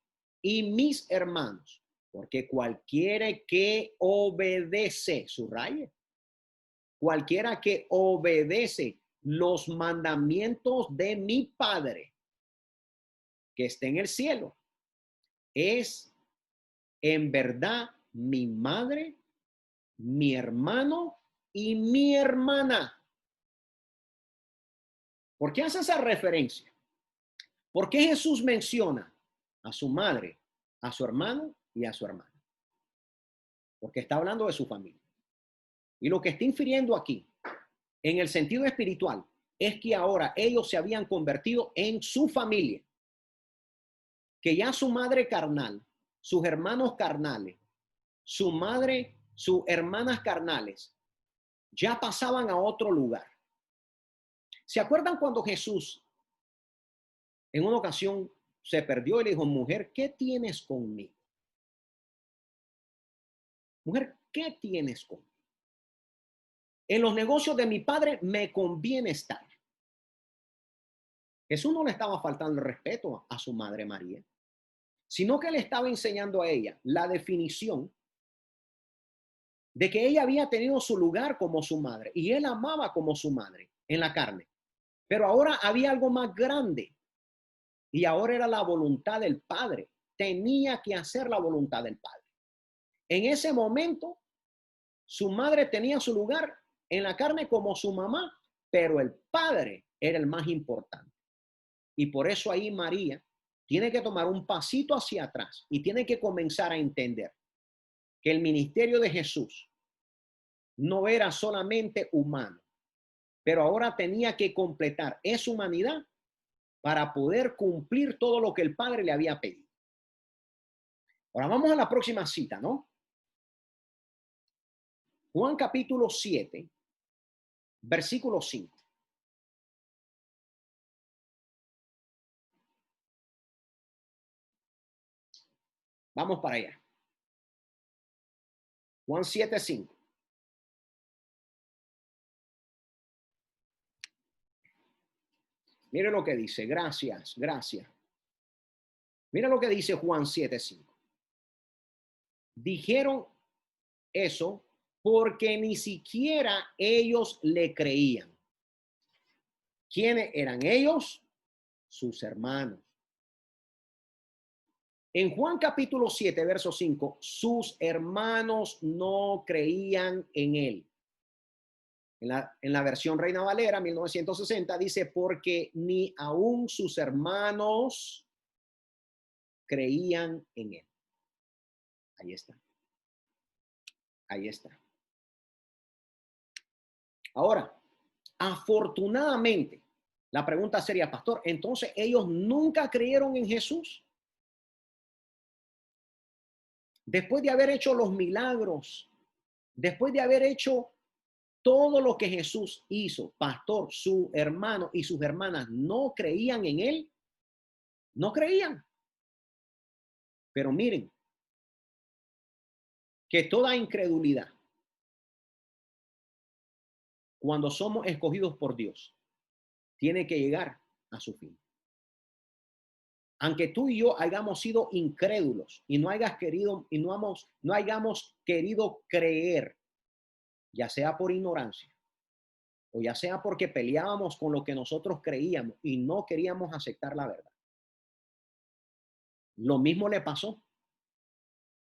y mis hermanos, porque cualquiera que obedece, subraye, cualquiera que obedece los mandamientos de mi Padre, que está en el cielo, es en verdad mi madre, mi hermano y mi hermana. ¿Por qué hace esa referencia? ¿Por qué Jesús menciona a su madre, a su hermano y a su hermana? Porque está hablando de su familia. Y lo que está infiriendo aquí, en el sentido espiritual, es que ahora ellos se habían convertido en su familia. Que ya su madre carnal, sus hermanos carnales, su madre, sus hermanas carnales, ya pasaban a otro lugar. ¿Se acuerdan cuando Jesús en una ocasión se perdió y le dijo, mujer, ¿qué tienes conmigo? Mujer, ¿qué tienes conmigo? En los negocios de mi padre me conviene estar. Jesús no le estaba faltando el respeto a su madre María, sino que le estaba enseñando a ella la definición de que ella había tenido su lugar como su madre y él amaba como su madre en la carne. Pero ahora había algo más grande y ahora era la voluntad del Padre. Tenía que hacer la voluntad del Padre. En ese momento, su madre tenía su lugar en la carne como su mamá, pero el Padre era el más importante. Y por eso ahí María tiene que tomar un pasito hacia atrás y tiene que comenzar a entender que el ministerio de Jesús no era solamente humano, pero ahora tenía que completar esa humanidad para poder cumplir todo lo que el Padre le había pedido. Ahora vamos a la próxima cita, ¿no? Juan capítulo 7, versículo 5. Vamos para allá. Juan 7, 5. Mire lo que dice. Gracias, gracias. Mira lo que dice Juan 7, 5. Dijeron eso porque ni siquiera ellos le creían. ¿Quiénes eran ellos? Sus hermanos. En Juan capítulo 7, verso 5, sus hermanos no creían en él. En la versión Reina Valera 1960 dice, porque ni aún sus hermanos creían en él. Ahí está. Ahí está. Ahora, afortunadamente, la pregunta sería, pastor, entonces ellos nunca creyeron en Jesús. Después de haber hecho los milagros, después de haber hecho todo lo que Jesús hizo, pastor, su hermano y sus hermanas no creían en él. No creían. Pero miren, que toda incredulidad, cuando somos escogidos por Dios, tiene que llegar a su fin. Aunque tú y yo hayamos sido incrédulos y no hayas querido y no hayamos querido creer, ya sea por ignorancia o ya sea porque peleábamos con lo que nosotros creíamos y no queríamos aceptar la verdad. Lo mismo le pasó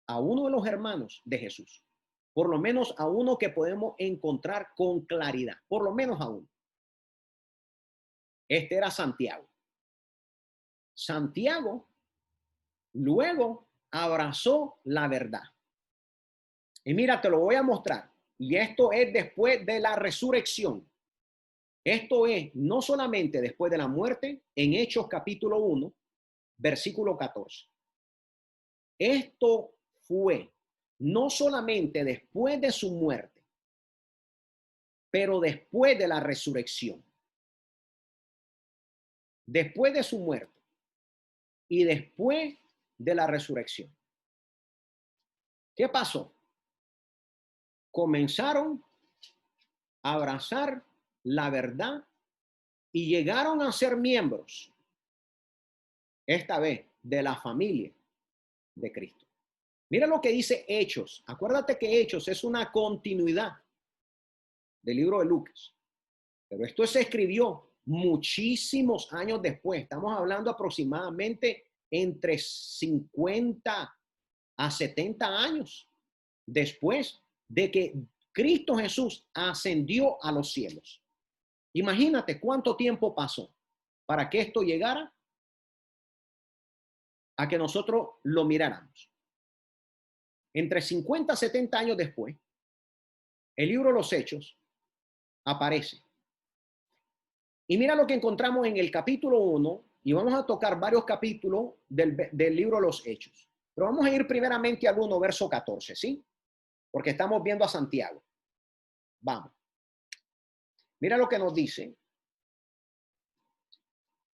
a uno de los hermanos de Jesús, por lo menos a uno que podemos encontrar con claridad, por lo menos a uno. Este era Santiago. Santiago luego abrazó la verdad. Y mira, te lo voy a mostrar. Y esto es después de la resurrección. Esto es no solamente después de la muerte, en Hechos capítulo 1, versículo 14. Esto fue no solamente después de su muerte, pero después de la resurrección. Después de su muerte y después de la resurrección. ¿Qué pasó? Comenzaron a abrazar la verdad y llegaron a ser miembros, esta vez, de la familia de Cristo. Mira lo que dice Hechos. Acuérdate que Hechos es una continuidad del libro de Lucas. Pero esto se escribió muchísimos años después. Estamos hablando aproximadamente entre 50 a 70 años después de que Cristo Jesús ascendió a los cielos. Imagínate cuánto tiempo pasó para que esto llegara a que nosotros lo miráramos. Entre 50 a 70 años después, el libro de los Hechos aparece. Y mira lo que encontramos en el capítulo 1, y vamos a tocar varios capítulos del libro de los Hechos. Pero vamos a ir primeramente al 1, verso 14, ¿sí? Porque estamos viendo a Santiago. Vamos. Mira lo que nos dice.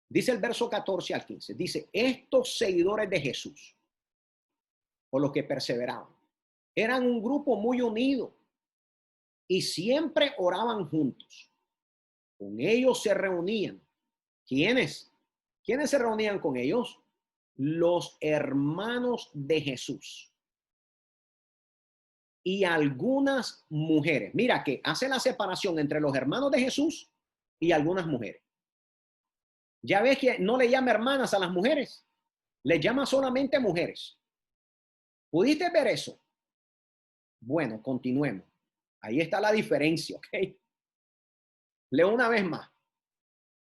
Dice el verso 14 al 15. Dice, estos seguidores de Jesús, o los que perseveraban, eran un grupo muy unido y siempre oraban juntos. Con ellos se reunían. ¿Quiénes? ¿Quiénes se reunían con ellos? Los hermanos de Jesús. y algunas mujeres. Mira que hace la separación entre los hermanos de Jesús y algunas mujeres. Ya ves que no le llama hermanas a las mujeres, le llama solamente mujeres. ¿Pudiste ver eso? Bueno, continuemos. Ahí está la diferencia, ¿ok? Leo una vez más.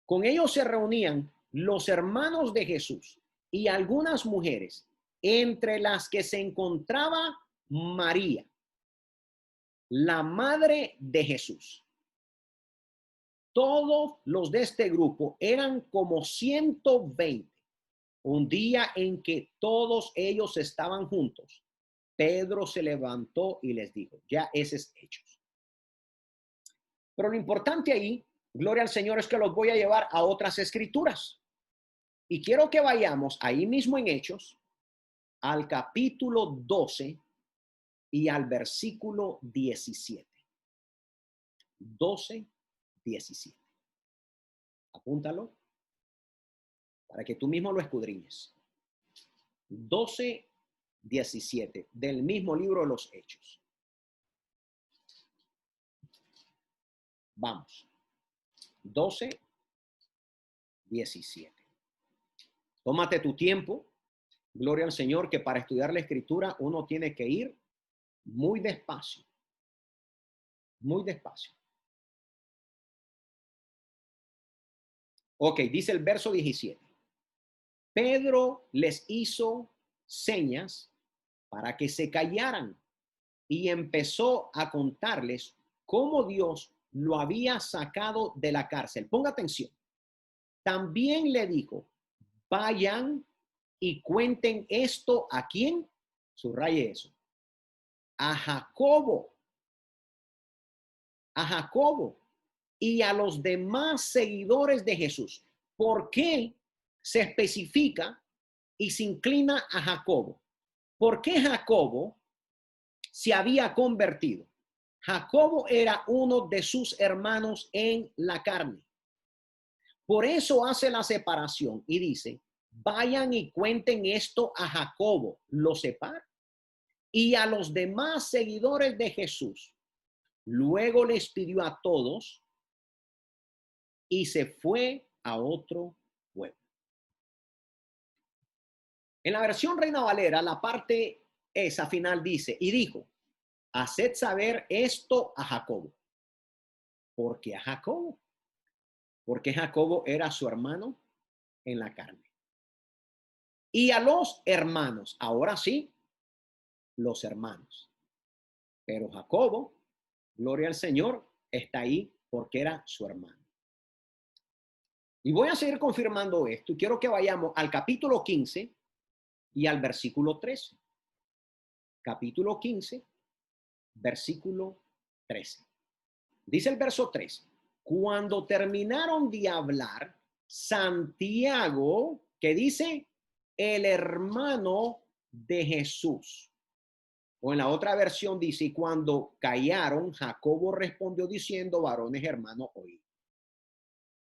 Con ellos se reunían los hermanos de Jesús y algunas mujeres, entre las que se encontraba María, la madre de Jesús. Todos los de este grupo eran como 120. Un día en que todos ellos estaban juntos, Pedro se levantó y les dijo, ya ese es Hechos. Pero lo importante ahí, gloria al Señor, es que los voy a llevar a otras escrituras. Y quiero que vayamos ahí mismo en Hechos, al capítulo 12 y al versículo 17. 12, 17. Apúntalo para que tú mismo lo escudriñes. 12, 17 del mismo libro de los Hechos. Vamos. 12, 17. Tómate tu tiempo. Gloria al Señor, que para estudiar la escritura uno tiene que ir muy despacio. Muy despacio. Ok, dice el verso 17. Pedro les hizo señas para que se callaran y empezó a contarles cómo Dios lo había sacado de la cárcel. Ponga atención. También le dijo, vayan y cuenten esto ¿a quién? Subraye eso. A Jacobo. A Jacobo y a los demás seguidores de Jesús. ¿Por qué se especifica y se inclina a Jacobo? ¿Por qué Jacobo se había convertido? Jacobo era uno de sus hermanos en la carne. Por eso hace la separación y dice, vayan y cuenten esto a Jacobo, lo separa, y a los demás seguidores de Jesús. Luego les pidió a todos y se fue a otro pueblo. En la versión Reina Valera, la parte esa final dice, y dijo, haced saber esto a Jacobo. ¿Por qué a Jacobo? Porque Jacobo era su hermano en la carne. Y a los hermanos, ahora sí, los hermanos. Pero Jacobo, gloria al Señor, está ahí porque era su hermano. Y voy a seguir confirmando esto y quiero que vayamos al capítulo 15 y al versículo 13. Capítulo 15, versículo 13. Dice el verso 3. Cuando terminaron de hablar, Santiago, que dice el hermano de Jesús. O en la otra versión dice, cuando callaron, Jacobo respondió diciendo, varones hermanos, oíd.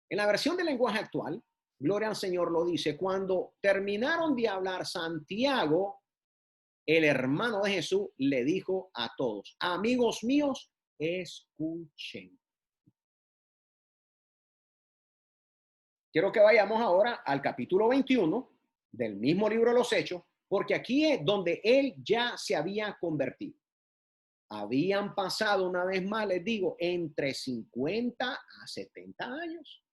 En la versión del lenguaje actual, gloria al Señor lo dice, cuando terminaron de hablar, Santiago, el hermano de Jesús, le dijo a todos, amigos míos, escuchen. Quiero que vayamos ahora al capítulo 21 del mismo libro de los Hechos, porque aquí es donde él ya se había convertido. Habían pasado una vez más, les digo, entre 50 a 70 años.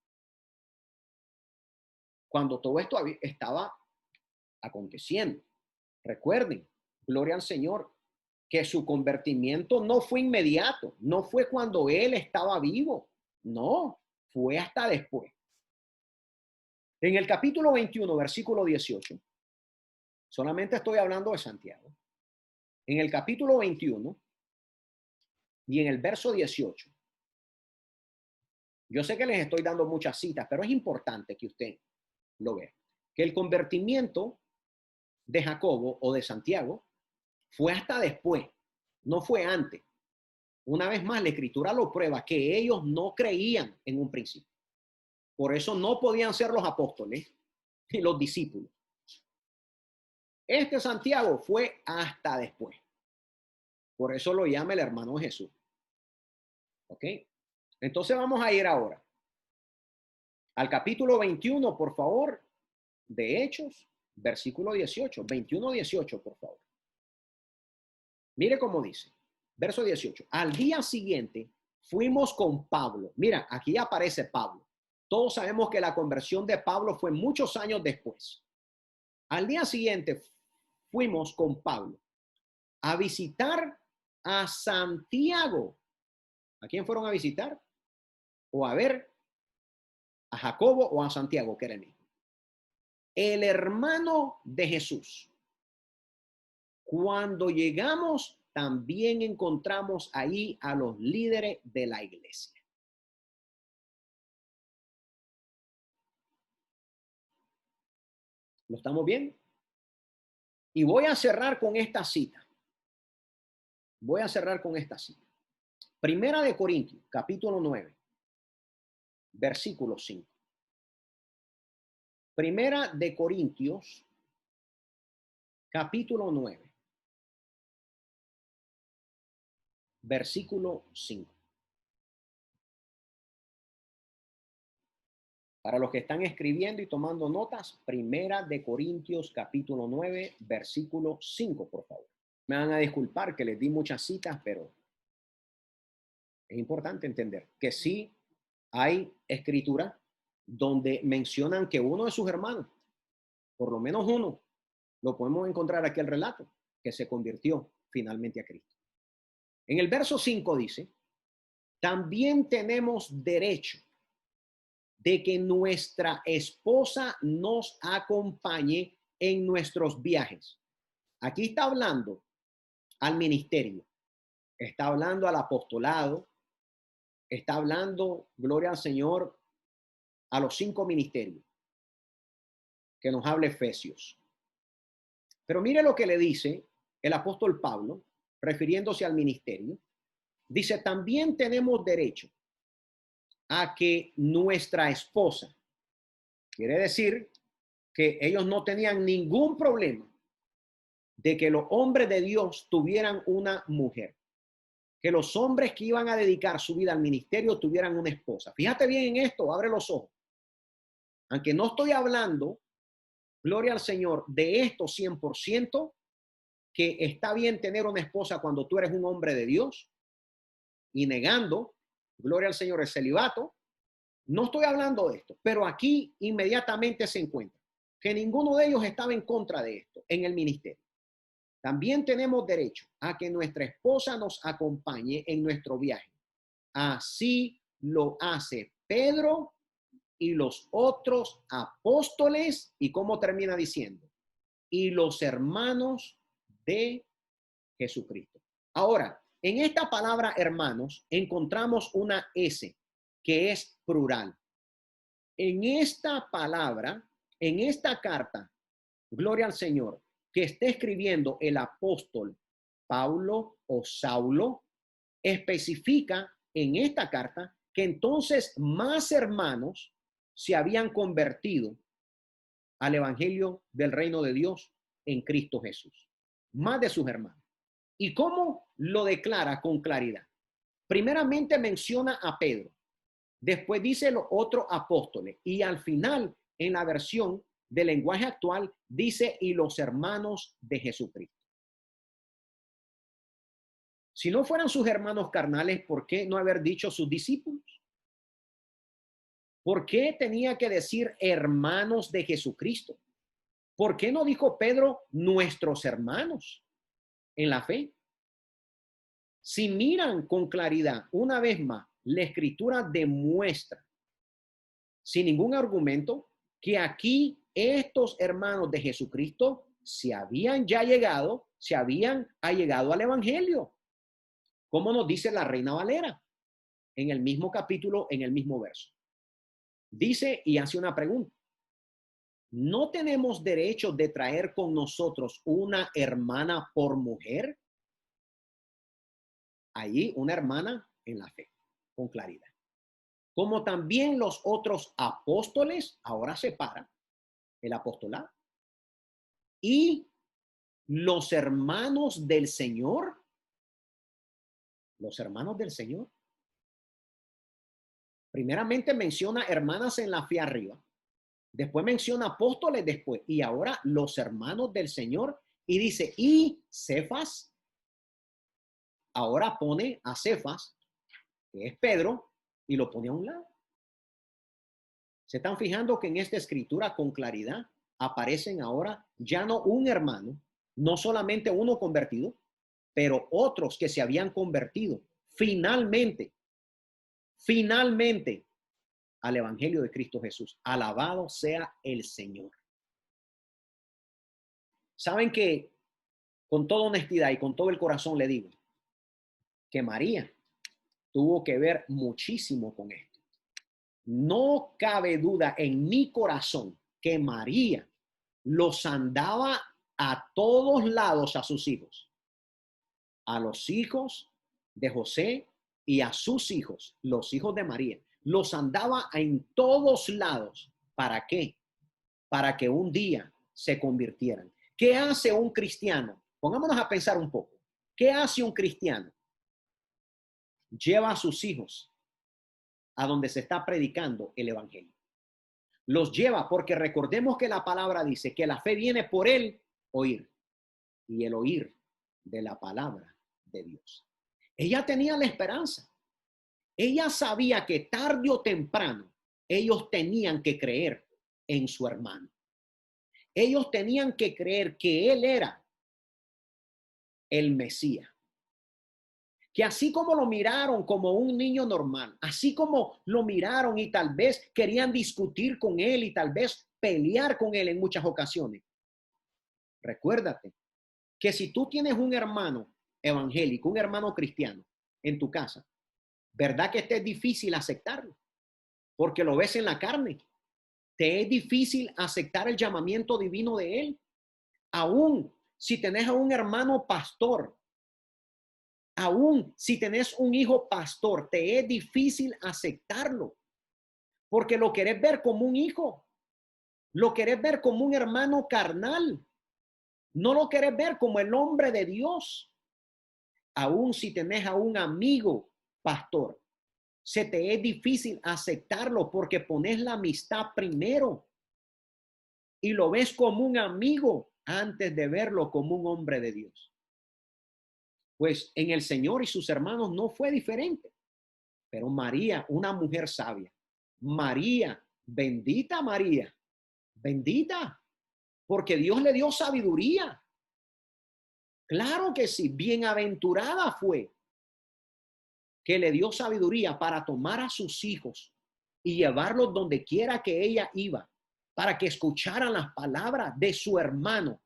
Cuando todo esto estaba aconteciendo. Recuerden, gloria al Señor, que su convertimiento no fue inmediato, no fue cuando él estaba vivo, no, fue hasta después. En el capítulo 21, versículo 18, solamente estoy hablando de Santiago. En el capítulo 21 y en el verso 18, yo sé que les estoy dando muchas citas, pero es importante que usted lo vea. Que el convertimiento de Jacobo o de Santiago fue hasta después, no fue antes. Una vez más, la escritura lo prueba que ellos no creían en un principio. Por eso no podían ser los apóstoles y los discípulos. Este Santiago fue hasta después. Por eso lo llama el hermano Jesús. ¿Ok? Entonces vamos a ir ahora al capítulo 21, por favor, de Hechos, versículo 18, 21, 18, por favor. Mire cómo dice, verso 18. Al día siguiente fuimos con Pablo. Mira, aquí aparece Pablo. Todos sabemos que la conversión de Pablo fue muchos años después. Al día siguiente fuimos con Pablo a visitar a Santiago. ¿A quién fueron a visitar? O a ver, a Jacobo o a Santiago, que era el mismo. El hermano de Jesús. Cuando llegamos, también encontramos ahí a los líderes de la iglesia. ¿Lo estamos viendo? Y voy a cerrar con esta cita. Voy a cerrar con esta cita. Primera de Corintios, capítulo 9, versículo 5. Primera de Corintios, capítulo 9, versículo 5. Para los que están escribiendo y tomando notas, Primera de Corintios, capítulo 9, versículo 5, por favor. Me van a disculpar que les di muchas citas, pero es importante entender que sí hay escritura donde mencionan que uno de sus hermanos, por lo menos uno, lo podemos encontrar aquí el relato, que se convirtió finalmente a Cristo. En el verso 5 dice, también tenemos derecho de que nuestra esposa nos acompañe en nuestros viajes. Aquí está hablando al ministerio, está hablando al apostolado, está hablando, gloria al Señor, a los 5 ministerios que nos habla Efesios. Pero mire lo que le dice el apóstol Pablo, refiriéndose al ministerio. Dice, también tenemos derecho a que nuestra esposa, quiere decir que ellos no tenían ningún problema de que los hombres de Dios tuvieran una mujer, que los hombres que iban a dedicar su vida al ministerio tuvieran una esposa. Fíjate bien en esto, abre los ojos. Aunque no estoy hablando, gloria al Señor, de esto 100%, que está bien tener una esposa cuando tú eres un hombre de Dios y negando, gloria al Señor, el celibato. No estoy hablando de esto, pero aquí inmediatamente se encuentra que ninguno de ellos estaba en contra de esto en el ministerio. También tenemos derecho a que nuestra esposa nos acompañe en nuestro viaje. Así lo hace Pedro y los otros apóstoles. ¿Y cómo termina diciendo? Y los hermanos de Jesucristo. Ahora, en esta palabra hermanos encontramos una S que es plural. En esta palabra, en esta carta, gloria al Señor, que esté escribiendo el apóstol Pablo o Saulo, especifica en esta carta que entonces más hermanos se habían convertido al evangelio del reino de Dios en Cristo Jesús. Más de sus hermanos. ¿Y cómo lo declara con claridad? Primeramente menciona a Pedro, después dice los otros apóstoles y al final, en la versión del lenguaje actual, dice y los hermanos de Jesucristo. Si no fueran sus hermanos carnales, ¿por qué no haber dicho sus discípulos? ¿Por qué tenía que decir hermanos de Jesucristo? ¿Por qué no dijo Pedro nuestros hermanos en la fe? Si miran con claridad, una vez más, la escritura demuestra, sin ningún argumento, que aquí estos hermanos de Jesucristo se habían ya llegado, se habían allegado al evangelio, como nos dice la Reina Valera, en el mismo capítulo, en el mismo verso. Dice y hace una pregunta. ¿No tenemos derecho de traer con nosotros una hermana por mujer? Allí una hermana en la fe, con claridad. Como también los otros apóstoles, ahora separa el apostolado. Y los hermanos del Señor, Los hermanos del Señor. Primeramente menciona hermanas en la fe arriba. Después menciona apóstoles después. Y ahora los hermanos del Señor. Y dice, y Cefas. Ahora pone a Cefas, que es Pedro, y lo pone a un lado. ¿Se están fijando que en esta escritura con claridad aparecen ahora ya no un hermano, no solamente uno convertido, pero otros que se habían convertido finalmente al evangelio de Cristo Jesús? Alabado sea el Señor. Saben que con toda honestidad y con todo el corazón le digo que María tuvo que ver muchísimo con esto. No cabe duda en mi corazón que María los andaba a todos lados a sus hijos, a los hijos de José y a sus hijos, los hijos de María. Los andaba en todos lados. ¿Para qué? Para que un día se convirtieran. ¿Qué hace un cristiano? Pongámonos a pensar un poco. ¿Qué hace un cristiano? Lleva a sus hijos a donde se está predicando el evangelio. Los lleva porque recordemos que la palabra dice que la fe viene por el oír y el oír de la palabra de Dios. Ella tenía la esperanza. Ella sabía que tarde o temprano ellos tenían que creer en su hermano. Ellos tenían que creer que él era el Mesías. Que así como lo miraron como un niño normal, así como lo miraron y tal vez querían discutir con él y tal vez pelear con él en muchas ocasiones. Recuérdate que si tú tienes un hermano evangélico, un hermano cristiano en tu casa, ¿verdad que te es difícil aceptarlo? Porque lo ves en la carne. Te es difícil aceptar el llamamiento divino de él. Aún si tenés a un hermano pastor, aún si tenés un hijo pastor, te es difícil aceptarlo. Porque lo querés ver como un hijo. Lo querés ver como un hermano carnal. No lo querés ver como el hombre de Dios. Aún si tenés a un amigo pastor, se te es difícil aceptarlo porque pones la amistad primero y lo ves como un amigo antes de verlo como un hombre de Dios. Pues en el Señor y sus hermanos no fue diferente. Pero María, una mujer sabia, María, bendita María, bendita, porque Dios le dio sabiduría. Claro que sí, bienaventurada fue que le dio sabiduría para tomar a sus hijos y llevarlos donde quiera que ella iba, para que escucharan las palabras de su hermano,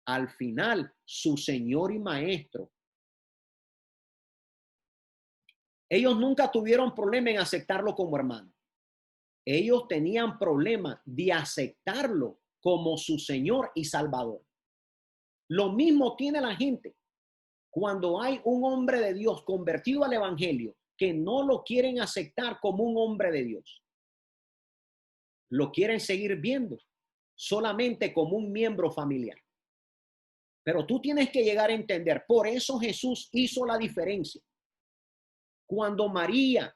al final su Señor y Maestro. Ellos nunca tuvieron problema en aceptarlo como hermano. Ellos tenían problema de aceptarlo como su Señor y Salvador. Lo mismo tiene la gente cuando hay un hombre de Dios convertido al evangelio que no lo quieren aceptar como un hombre de Dios. Lo quieren seguir viendo solamente como un miembro familiar. Pero tú tienes que llegar a entender, por eso Jesús hizo la diferencia. Cuando María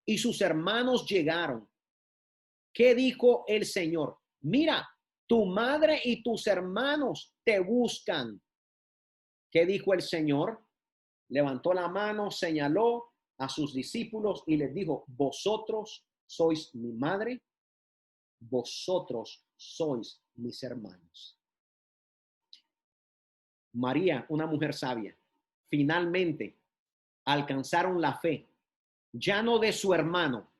y sus hermanos llegaron, ¿qué dijo el Señor? Mira, tu madre y tus hermanos te buscan. ¿Qué dijo el Señor? Levantó la mano, señaló a sus discípulos y les dijo, vosotros sois mi madre, vosotros sois mis hermanos. María, una mujer sabia, finalmente alcanzaron la fe, ya no de su hermano,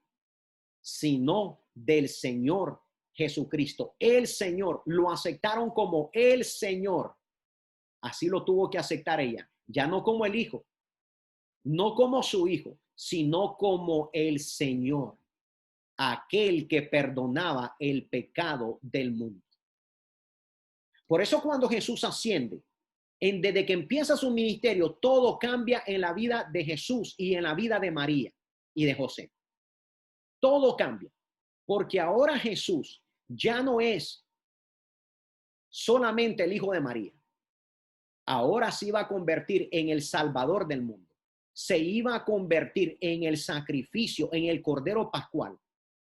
sino del Señor Jesucristo. El Señor, lo aceptaron como el Señor. Así lo tuvo que aceptar ella, ya no como el hijo, no como su hijo, sino como el Señor, aquel que perdonaba el pecado del mundo. Por eso cuando Jesús asciende, desde que empieza su ministerio, todo cambia en la vida de Jesús y en la vida de María y de José. Todo cambia, porque ahora Jesús ya no es solamente el hijo de María. Ahora sí va a convertir en el Salvador del mundo. se iba a convertir en el sacrificio, en el Cordero Pascual,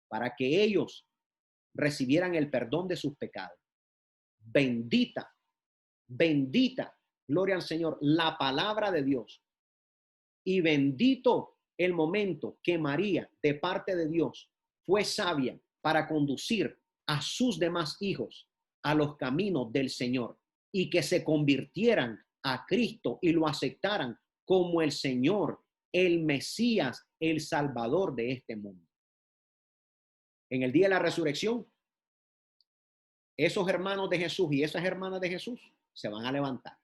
para que ellos recibieran el perdón de sus pecados. Bendita, bendita, gloria al Señor, la palabra de Dios. Y bendito el momento que María, de parte de Dios, fue sabia para conducir a sus demás hijos a los caminos del Señor y que se convirtieran a Cristo y lo aceptaran como el Señor, el Mesías, el Salvador de este mundo. En el día de la resurrección, esos hermanos de Jesús y esas hermanas de Jesús se van a levantar.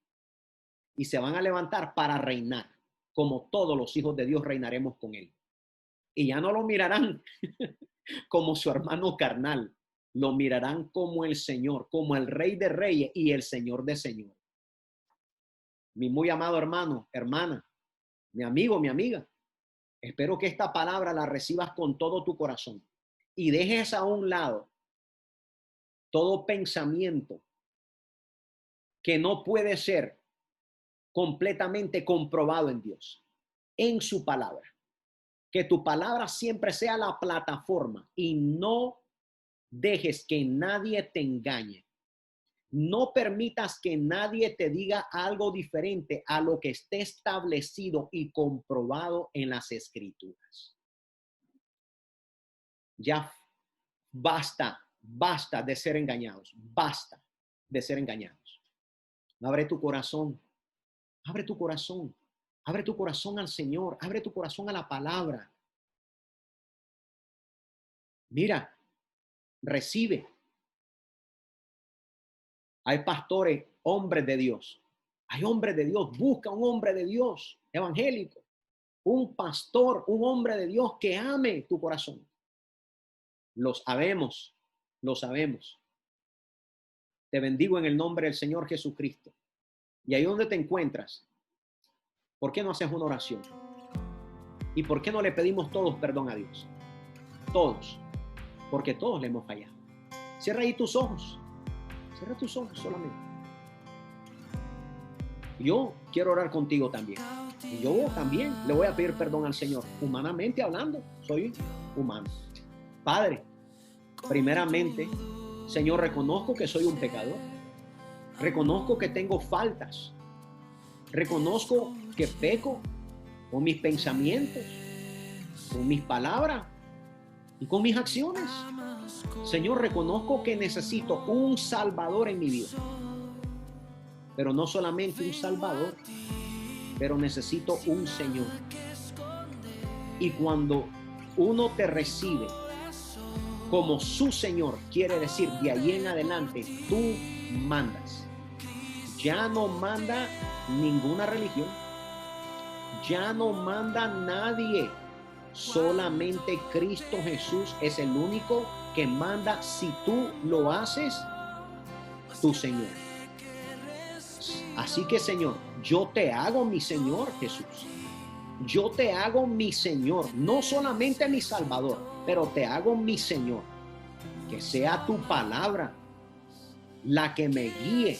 Y se van a levantar para reinar, como todos los hijos de Dios reinaremos con Él. Y ya no lo mirarán como su hermano carnal, lo mirarán como el Señor, como el Rey de Reyes y el Señor de Señores. Mi muy amado hermano, hermana, mi amigo, mi amiga, espero que esta palabra la recibas con todo tu corazón y dejes a un lado todo pensamiento que no puede ser completamente comprobado en Dios, en su palabra. Que tu palabra siempre sea la plataforma y no dejes que nadie te engañe. No permitas que nadie te diga algo diferente a lo que esté establecido y comprobado en las Escrituras. Ya basta, basta de ser engañados. Basta de ser engañados. Abre tu corazón. Abre tu corazón. Abre tu corazón al Señor. Abre tu corazón a la palabra. Mira, recibe. Hay pastores, hombres de Dios. Hay hombres de Dios. Busca un hombre de Dios evangélico. Un pastor, un hombre de Dios que ame tu corazón. Lo sabemos, lo sabemos. Te bendigo en el nombre del Señor Jesucristo. Y ahí donde te encuentras, ¿por qué no haces una oración? ¿Y por qué no le pedimos todos perdón a Dios? Todos. Porque todos le hemos fallado. Cierra ahí tus ojos. Cierra tus ojos solamente. Yo quiero orar contigo también. Y yo también le voy a pedir perdón al Señor. Humanamente hablando, soy humano. Padre, primeramente, Señor, reconozco que soy un pecador. Reconozco que tengo faltas. Reconozco que peco con mis pensamientos, con mis palabras y con mis acciones. Señor, reconozco que necesito un Salvador en mi vida. Pero no solamente un Salvador, pero necesito un Señor. Y cuando uno te recibe como su Señor, quiere decir de ahí en adelante tú mandas. Ya no manda ninguna religión. Ya no manda nadie. Solamente Cristo Jesús es el único que manda si tú lo haces tu Señor. Así que, Señor, yo te hago mi Señor Jesús. Yo te hago mi Señor, no solamente mi Salvador, pero te hago mi Señor. Que sea tu palabra la que me guíe,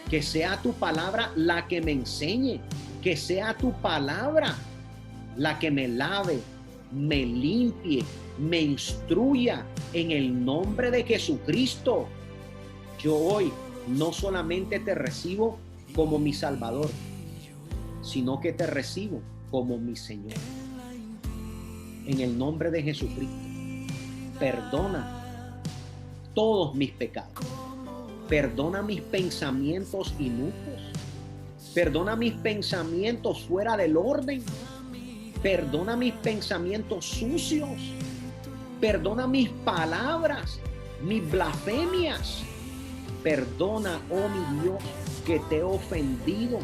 que sea tu palabra la que me enseñe, que sea tu palabra la que me lave, me limpie, me instruya en el nombre de Jesucristo. Yo hoy no solamente te recibo como mi Salvador, sino que te recibo como mi Señor. En el nombre de Jesucristo, perdona todos mis pecados. Perdona mis pensamientos inicuos. Perdona mis pensamientos fuera del orden. Perdona mis pensamientos sucios. Perdona mis palabras, mis blasfemias. Perdona, oh mi Dios, que te he ofendido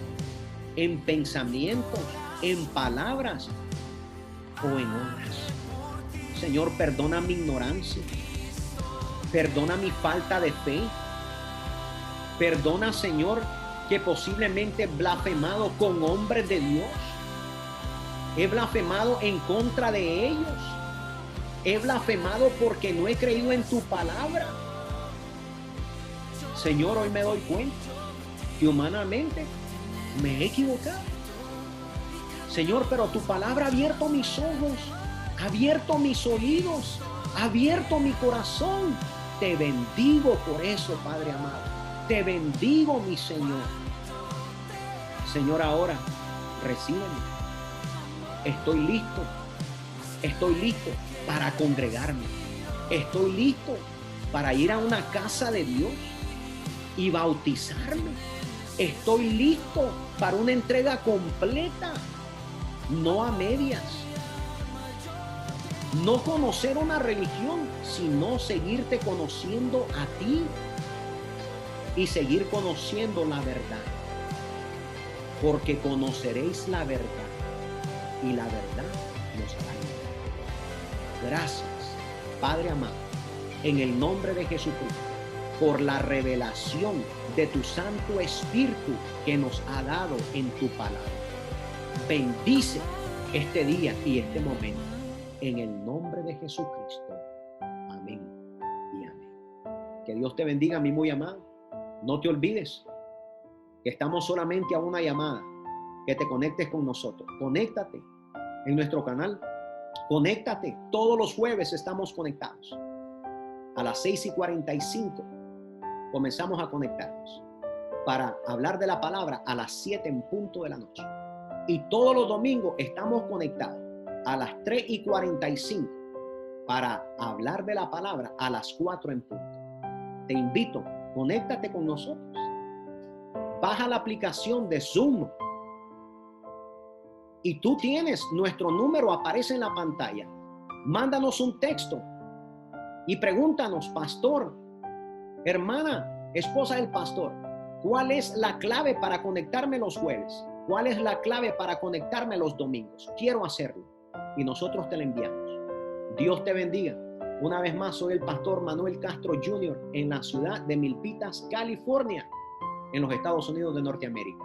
en pensamientos, en palabras o en obras. Señor, perdona mi ignorancia. Perdona mi falta de fe. Perdona, Señor, que posiblemente he blasfemado con hombres de Dios. He blasfemado en contra de ellos. He blasfemado porque no he creído en tu palabra. Señor, hoy me doy cuenta que humanamente me he equivocado. Señor, pero tu palabra ha abierto mis ojos, ha abierto mis oídos, ha abierto mi corazón. Te bendigo por eso, Padre amado. Te bendigo, mi Señor. Señor, ahora recíbeme. Estoy listo. Estoy listo para congregarme. Estoy listo para ir a una casa de Dios y bautizarme. Estoy listo para una entrega completa, no a medias. No conocer una religión, sino seguirte conociendo a ti y seguir conociendo la verdad. Porque conoceréis la verdad y la verdad nos hará libre. Gracias, Padre amado, en el nombre de Jesucristo, por la revelación de tu Santo Espíritu que nos ha dado en tu palabra. Bendice este día y este momento. En el nombre de Jesucristo. Amén y amén. Que Dios te bendiga, mi muy amado. No te olvides que estamos solamente a una llamada. Que te conectes con nosotros. Conéctate en nuestro canal. Conéctate. Todos los jueves estamos conectados. A las 6:45 comenzamos a conectarnos para hablar de la palabra a las 7 en punto de la noche. Y todos los domingos estamos conectados a las 3:45 para hablar de la palabra a las 4 en punto. Te invito, conéctate con nosotros. Baja la aplicación de Zoom y tú tienes nuestro número, aparece en la pantalla. Mándanos un texto y pregúntanos, pastor, hermana, esposa del pastor, ¿cuál es la clave para conectarme los jueves? ¿Cuál es la clave para conectarme los domingos? Quiero hacerlo. Y nosotros te la enviamos. Dios te bendiga. Una vez más, soy el pastor Manuel Castro Jr. en la ciudad de Milpitas, California, en los Estados Unidos de Norteamérica.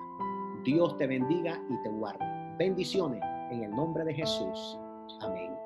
Dios te bendiga y te guarde. Bendiciones en el nombre de Jesús. Amén.